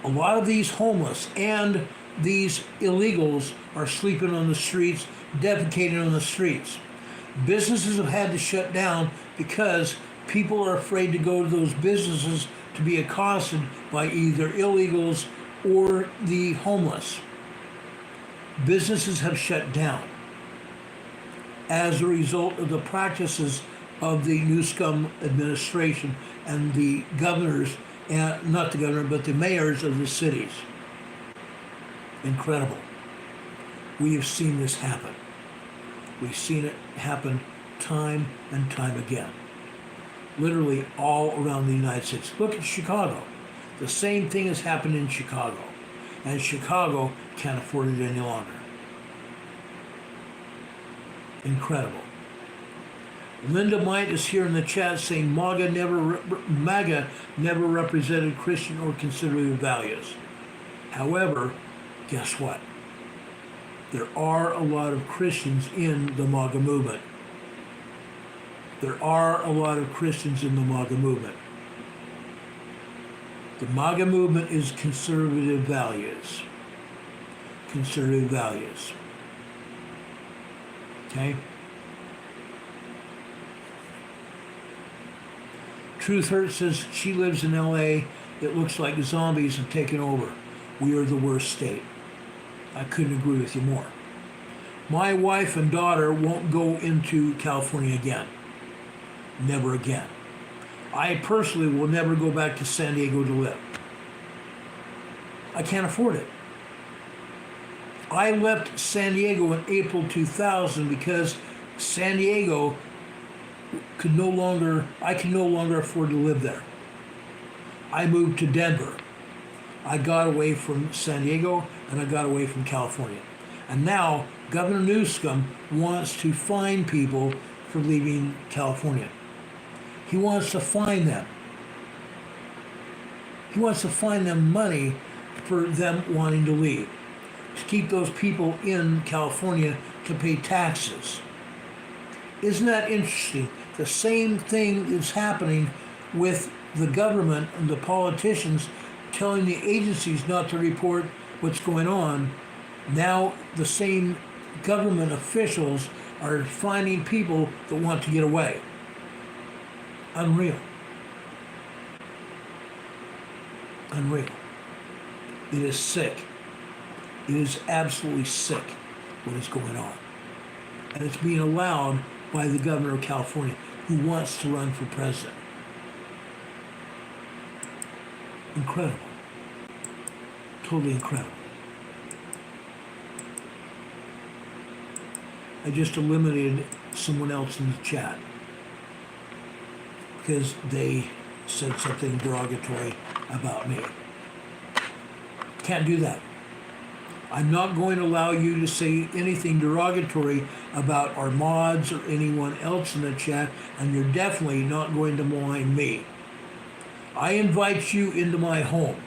A lot of these homeless and these illegals are sleeping on the streets, defecating on the streets. Businesses have had to shut down because people are afraid to go to those businesses to be accosted by either illegals or the homeless. Businesses have shut down as a result of the practices of the Newsom administration and the governors, and not the governor, but the mayors of the cities. Incredible. We have seen this happen. We've seen it happen time and time again. Literally all around the United States. Look at Chicago. The same thing has happened in Chicago. And Chicago can't afford it any longer. Incredible. Linda Might is here in the chat saying MAGA never represented Christian or conservative values. However, guess what? There are a lot of Christians in the MAGA movement. There are a lot of Christians in the MAGA movement. The MAGA movement is conservative values. Conservative values. Okay? Truth Hurt says she lives in LA. It looks like zombies have taken over. We are the worst state. I couldn't agree with you more. My wife and daughter won't go into California again. Never again. I personally will never go back to San Diego to live. I can't afford it. I left San Diego in April 2000 because San Diego I can no longer afford to live there. I moved to Denver. I got away from San Diego and I got away from California. And now Governor Newsom wants to fine people for leaving California. He wants to fine them. He wants to fine them money for them wanting to leave. To keep those people in California to pay taxes. Isn't that interesting? The same thing is happening with the government and the politicians telling the agencies not to report what's going on. Now the same government officials are finding people that want to get away. Unreal. Unreal. It is sick. It is absolutely sick what is going on. And it's being allowed by the governor of California who wants to run for president. Incredible. Totally incredible. I just eliminated someone else in the chat because they said something derogatory about me. Can't do that. I'm not going to allow you to say anything derogatory about our mods or anyone else in the chat, and you're definitely not going to malign me. I invite you into my home.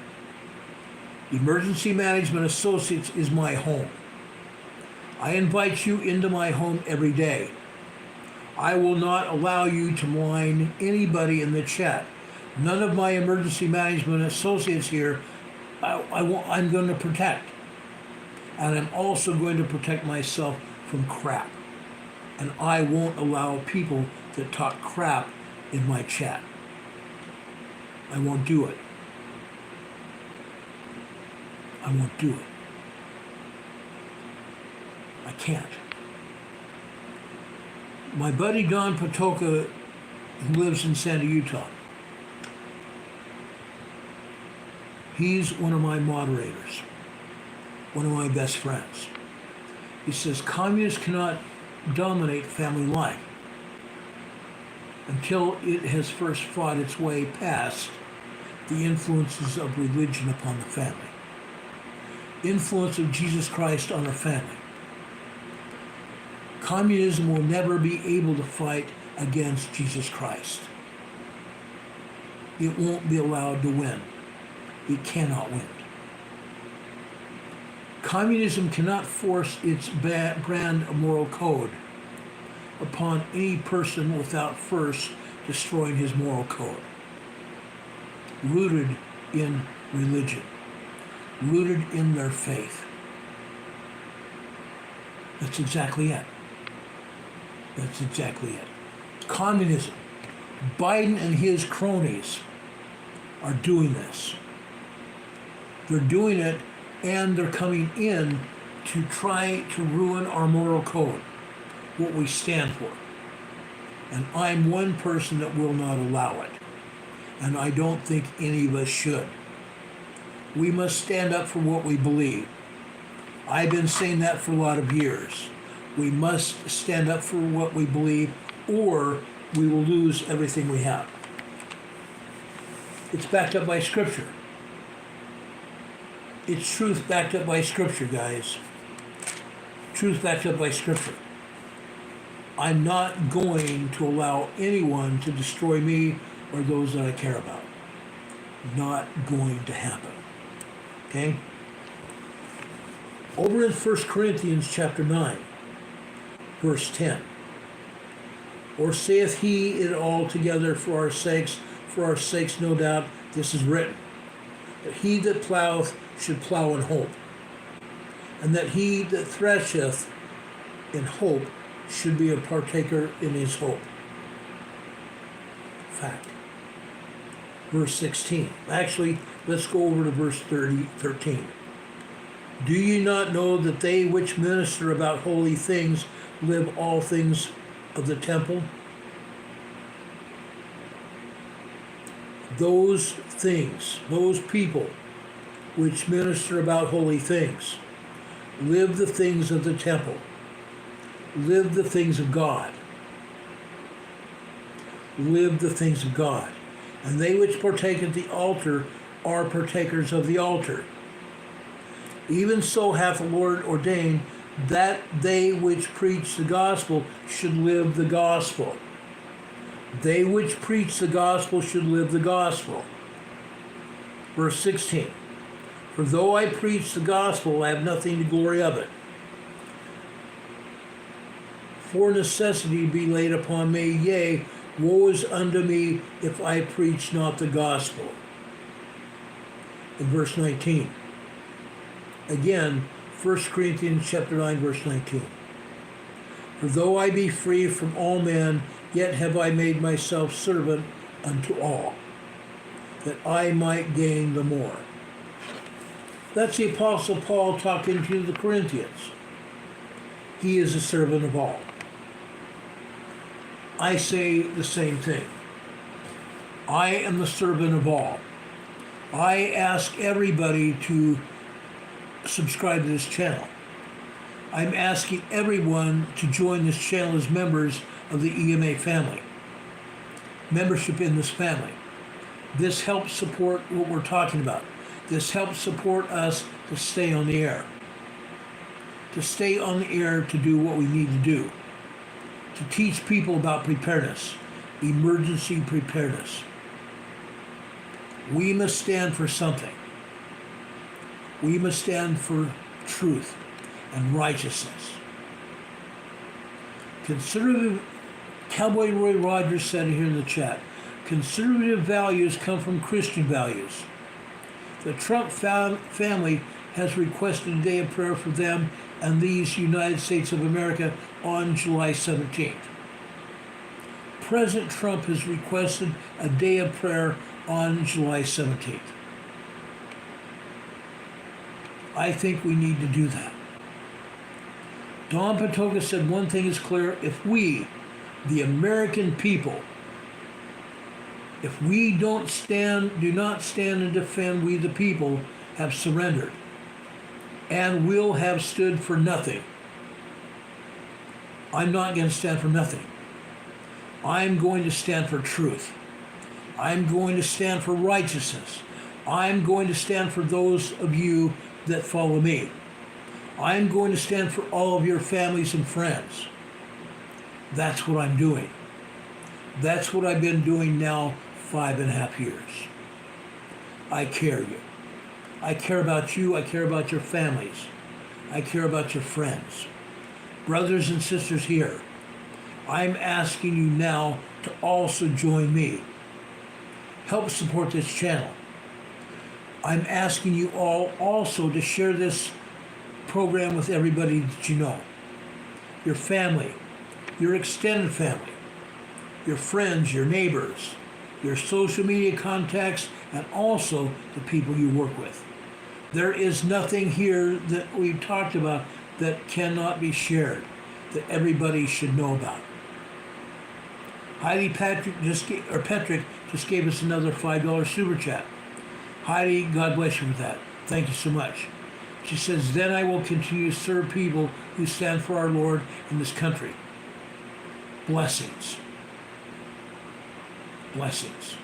Emergency Management Associates is my home. I invite you into my home every day. I will not allow you to malign anybody in the chat. None of my emergency management associates here I'm going to protect. And I'm also going to protect myself from crap. And I won't allow people that talk crap in my chat. I won't do it. I won't do it. I can't. My buddy Don Patoka, who lives in Santa Utah, he's one of my moderators, one of my best friends. He says communists cannot dominate family life until it has first fought its way past the influences of religion upon the family, influence of Jesus Christ on our family. Communism will never be able to fight against Jesus Christ. It won't be allowed to win. It cannot win. Communism cannot force its brand of moral code upon any person without first destroying his moral code. Rooted in religion. Rooted in their faith. That's exactly it. That's exactly it. Communism. Biden and his cronies are doing this. They're doing it, and they're coming in to try to ruin our moral code, what we stand for. And I'm one person that will not allow it. And I don't think any of us should. We must stand up for what we believe. I've been saying that for a lot of years. We must stand up for what we believe, or we will lose everything we have. It's backed up by Scripture. It's truth backed up by Scripture, guys. Truth backed up by Scripture. I'm not going to allow anyone to destroy me or those that I care about. Not going to happen. Okay? Over in 1 Corinthians chapter 9, verse 10. Or saith he it altogether for our sakes, no doubt, this is written, that he that ploweth should plow in hope, and that he that thresheth in hope should be a partaker in his hope. Fact. Verse 16. Actually, let's go over to verse 13. Do ye not know that they which minister about holy things live all things of the temple? Those things, those people which minister about holy things, live the things of the temple, live the things of God. Live the things of God. And they which partake at the altar are partakers of the altar. Even so hath the Lord ordained that they which preach the gospel should live the gospel. They which preach the gospel should live the gospel. Verse 16. For though I preach the gospel, I have nothing to glory of it. For necessity be laid upon me, yea, woe is unto me if I preach not the gospel. In verse 19. Again, 1 Corinthians chapter 9, verse 19. For though I be free from all men, yet have I made myself servant unto all, that I might gain the more. That's the Apostle Paul talking to the Corinthians. He is a servant of all. I say the same thing. I am the servant of all. I ask everybody to subscribe to this channel. I'm asking everyone to join this channel as members of the EMA family. Membership in this family. This helps support what we're talking about. This helps support us to stay on the air. To stay on the air to do what we need to do. To teach people about preparedness, emergency preparedness. We must stand for something. We must stand for truth and righteousness. Conservative, Cowboy Roy Rogers said here in the chat, conservative values come from Christian values. The Trump family has requested a day of prayer for them and these United States of America on July 17th. President Trump has requested a day of prayer on July 17th. I think we need to do that. Don Patoka said one thing is clear: if we, the American people, if we do not stand and defend, we the people have surrendered and will have stood for nothing. I'm not going to stand for nothing. I'm going to stand for truth. I'm going to stand for righteousness. I'm going to stand for those of you that follow me. I'm going to stand for all of your families and friends. That's what I'm doing. That's what I've been doing now 5.5 years. I care you. I care about you. I care about your families. I care about your friends. Brothers and sisters here, I'm asking you now to also join me. Help support this channel. I'm asking you all also to share this program with everybody that you know. Your family, your extended family, your friends, your neighbors, your social media contacts, and also the people you work with. There is nothing here that we've talked about that cannot be shared, that everybody should know about. Patrick just gave us another $5 super chat. Heidi, God bless you for that. Thank you so much. She says, then I will continue to serve people who stand for our Lord in this country. Blessings. Blessings.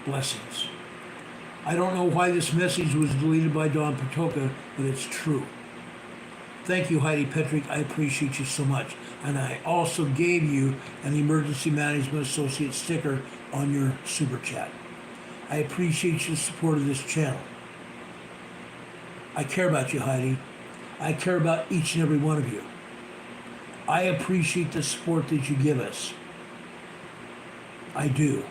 Blessings. I don't know why this message was deleted by Don Patoka, but it's true. Thank you, Heidi Petrick. I appreciate you so much. And I also gave you an Emergency Management Associate sticker on your super chat. I appreciate your support of this channel. I care about you, Heidi. I care about each and every one of you. I appreciate the support that you give us. I do.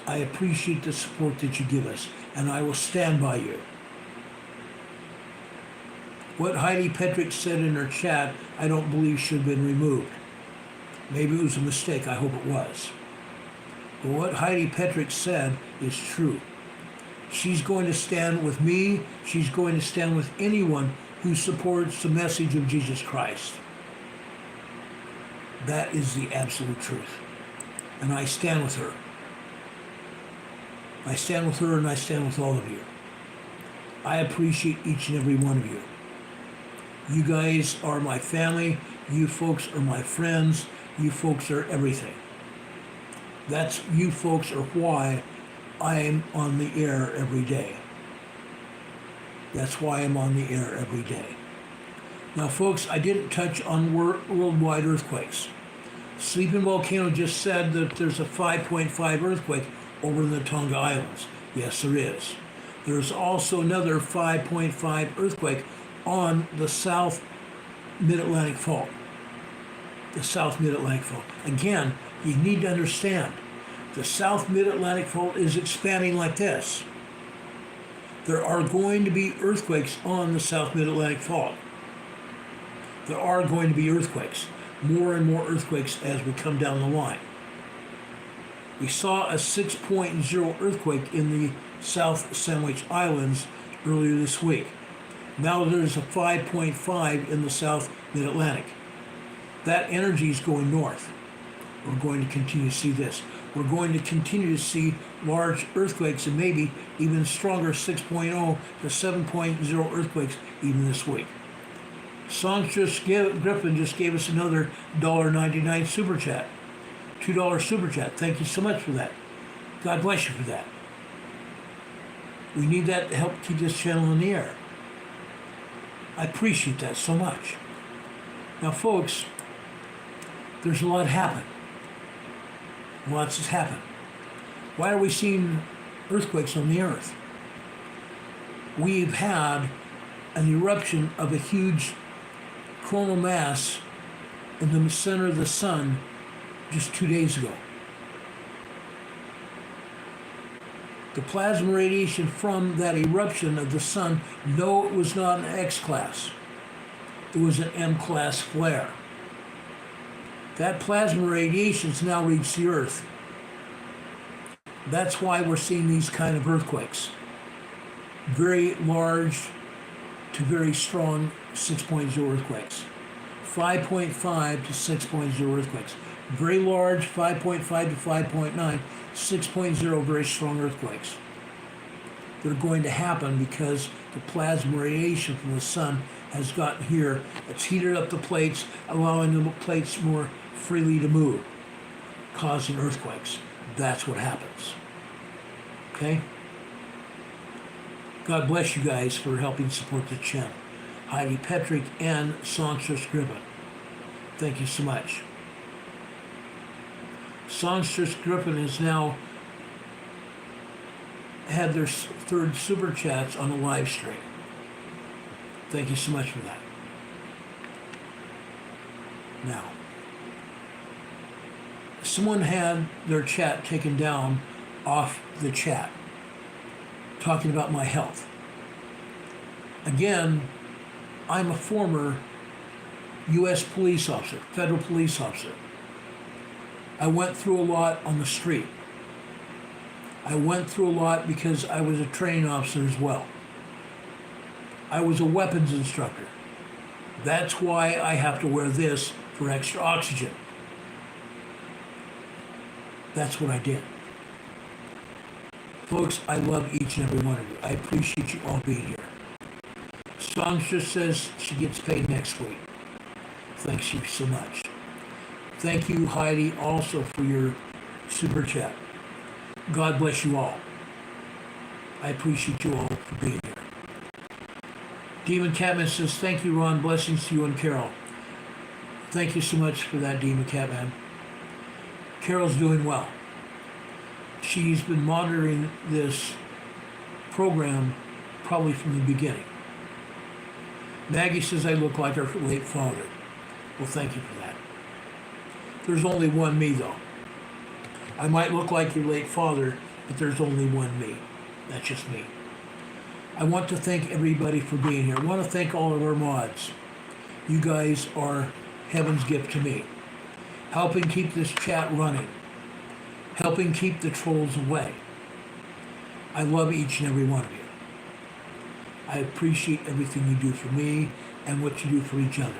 I appreciate the support that you give us, and I will stand by you. What Heidi Petrick said in her chat, I don't believe should have been removed. Maybe it was a mistake. I hope it was. But what Heidi Petrick said is true. She's going to stand with me. She's going to stand with anyone who supports the message of Jesus Christ. That is the absolute truth. And I stand with her. I stand with her and I stand with all of you. I appreciate each and every one of you. You guys are my family. You folks are my friends. You folks are everything. You folks are why I am on the air every day. That's why I'm on the air every day. Now, folks, I didn't touch on worldwide earthquakes. Sleeping Volcano just said that there's a 5.5 earthquake over in the Tonga Islands. Yes, there is. There's also another 5.5 earthquake on the South Mid-Atlantic Fault. The South Mid-Atlantic Fault. Again, you need to understand, the South Mid-Atlantic Fault is expanding like this. There are going to be earthquakes on the South Mid-Atlantic Fault. There are going to be earthquakes. More and more earthquakes as we come down the line. We saw a 6.0 earthquake in the South Sandwich Islands earlier this week. Now there's a 5.5 in the South Mid-Atlantic. That energy is going north. We're going to continue to see this. We're going to continue to see large earthquakes and maybe even stronger 6.0 to 7.0 earthquakes even this week. Songstress Griffin just gave us another $1.99 super chat. $2 super chat. Thank you so much for that. God bless you for that. We need that to help keep this channel in the air. I appreciate that so much. Now, folks, there's a lot happened. Lots has happened. Why are we seeing earthquakes on the earth? We've had an eruption of a huge coronal mass in the center of the sun just 2 days ago. The plasma radiation from that eruption of the sun, no, it was not an X class. It was an M class flare. That plasma radiation has now reached the Earth. That's why we're seeing these kind of earthquakes. Very large to very strong 6.0 earthquakes. 5.5 to 6.0 earthquakes. Very large 5.5 to 5.9, 6.0 very strong earthquakes. They're going to happen because the plasma radiation from the sun has gotten here. It's heated up the plates, allowing the plates more freely to move, causing earthquakes. That's what happens. Okay? God bless you guys for helping support the channel. Heidi Petrick and Songstress Griffin. Thank you so much. Songstress Griffin has now had their third super chats on the live stream. Thank you so much for that. Now, someone had their chat taken down off the chat, talking about my health. Again, I'm a former U.S. police officer, federal police officer. I went through a lot on the street. I went through a lot because I was a training officer as well. I was a weapons instructor. That's why I have to wear this for extra oxygen. That's what I did. Folks, I love each and every one of you. I appreciate you all being here. Songstress says she gets paid next week. Thanks you so much. Thank you, Heidi, also for your super chat. God bless you all. I appreciate you all for being here. Demon Catman says, thank you, Ron. Blessings to you and Carol. Thank you so much for that, Demon Catman. Carol's doing well. She's been monitoring this program probably from the beginning. Maggie says I look like her late father. Well, thank you for that. There's only one me, though. I might look like your late father, but there's only one me. That's just me. I want to thank everybody for being here. I want to thank all of our mods. You guys are heaven's gift to me. Helping keep this chat running. Helping keep the trolls away. I love each and every one of you. I appreciate everything you do for me and what you do for each other.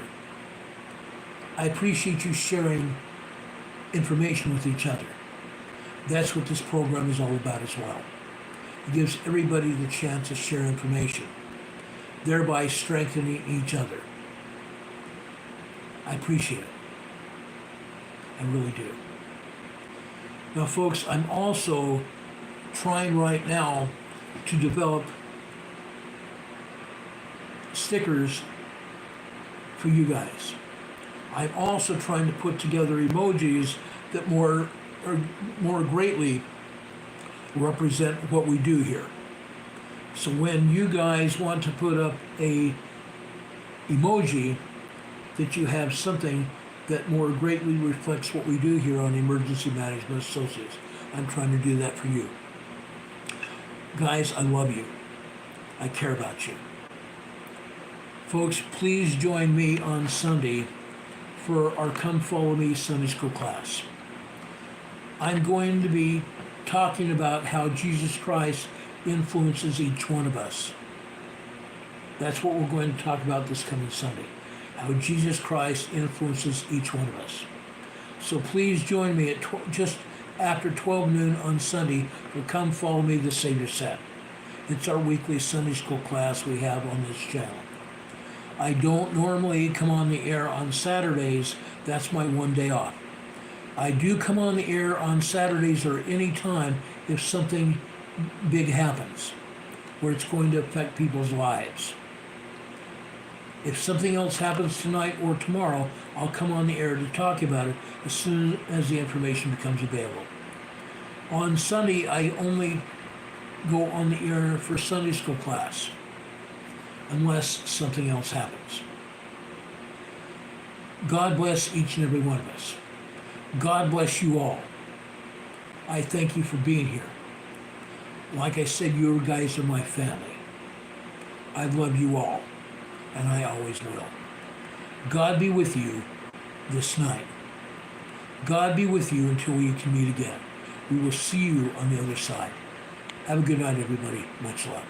I appreciate you sharing information with each other. That's what this program is all about as well. It gives everybody the chance to share information, thereby strengthening each other. I appreciate it. I really do. Now, folks, I'm also trying right now to develop stickers for you guys. I'm also trying to put together emojis that more greatly represent what we do here. So when you guys want to put up a emoji, that you have something that more greatly reflects what we do here on Emergency Management Associates. I'm trying to do that for you. Guys, I love you. I care about you. Folks, please join me on Sunday for our Come Follow Me Sunday School class. I'm going to be talking about how Jesus Christ influences each one of us. That's what we're going to talk about this coming Sunday. How Jesus Christ influences each one of us. So please join me at just after 12 noon on Sunday for Come Follow Me, the Savior Set. It's our weekly Sunday School class we have on this channel. I don't normally come on the air on Saturdays. That's my one day off. I do come on the air on Saturdays or any time if something big happens where it's going to affect people's lives. If something else happens tonight or tomorrow, I'll come on the air to talk about it as soon as the information becomes available. On Sunday, I only go on the air for Sunday school class, unless something else happens. God bless each and every one of us. God bless you all. I thank you for being here. Like I said, you guys are my family. I love you all, and I always will. God be with you this night. God be with you until we can meet again. We will see you on the other side. Have a good night, everybody. Much love.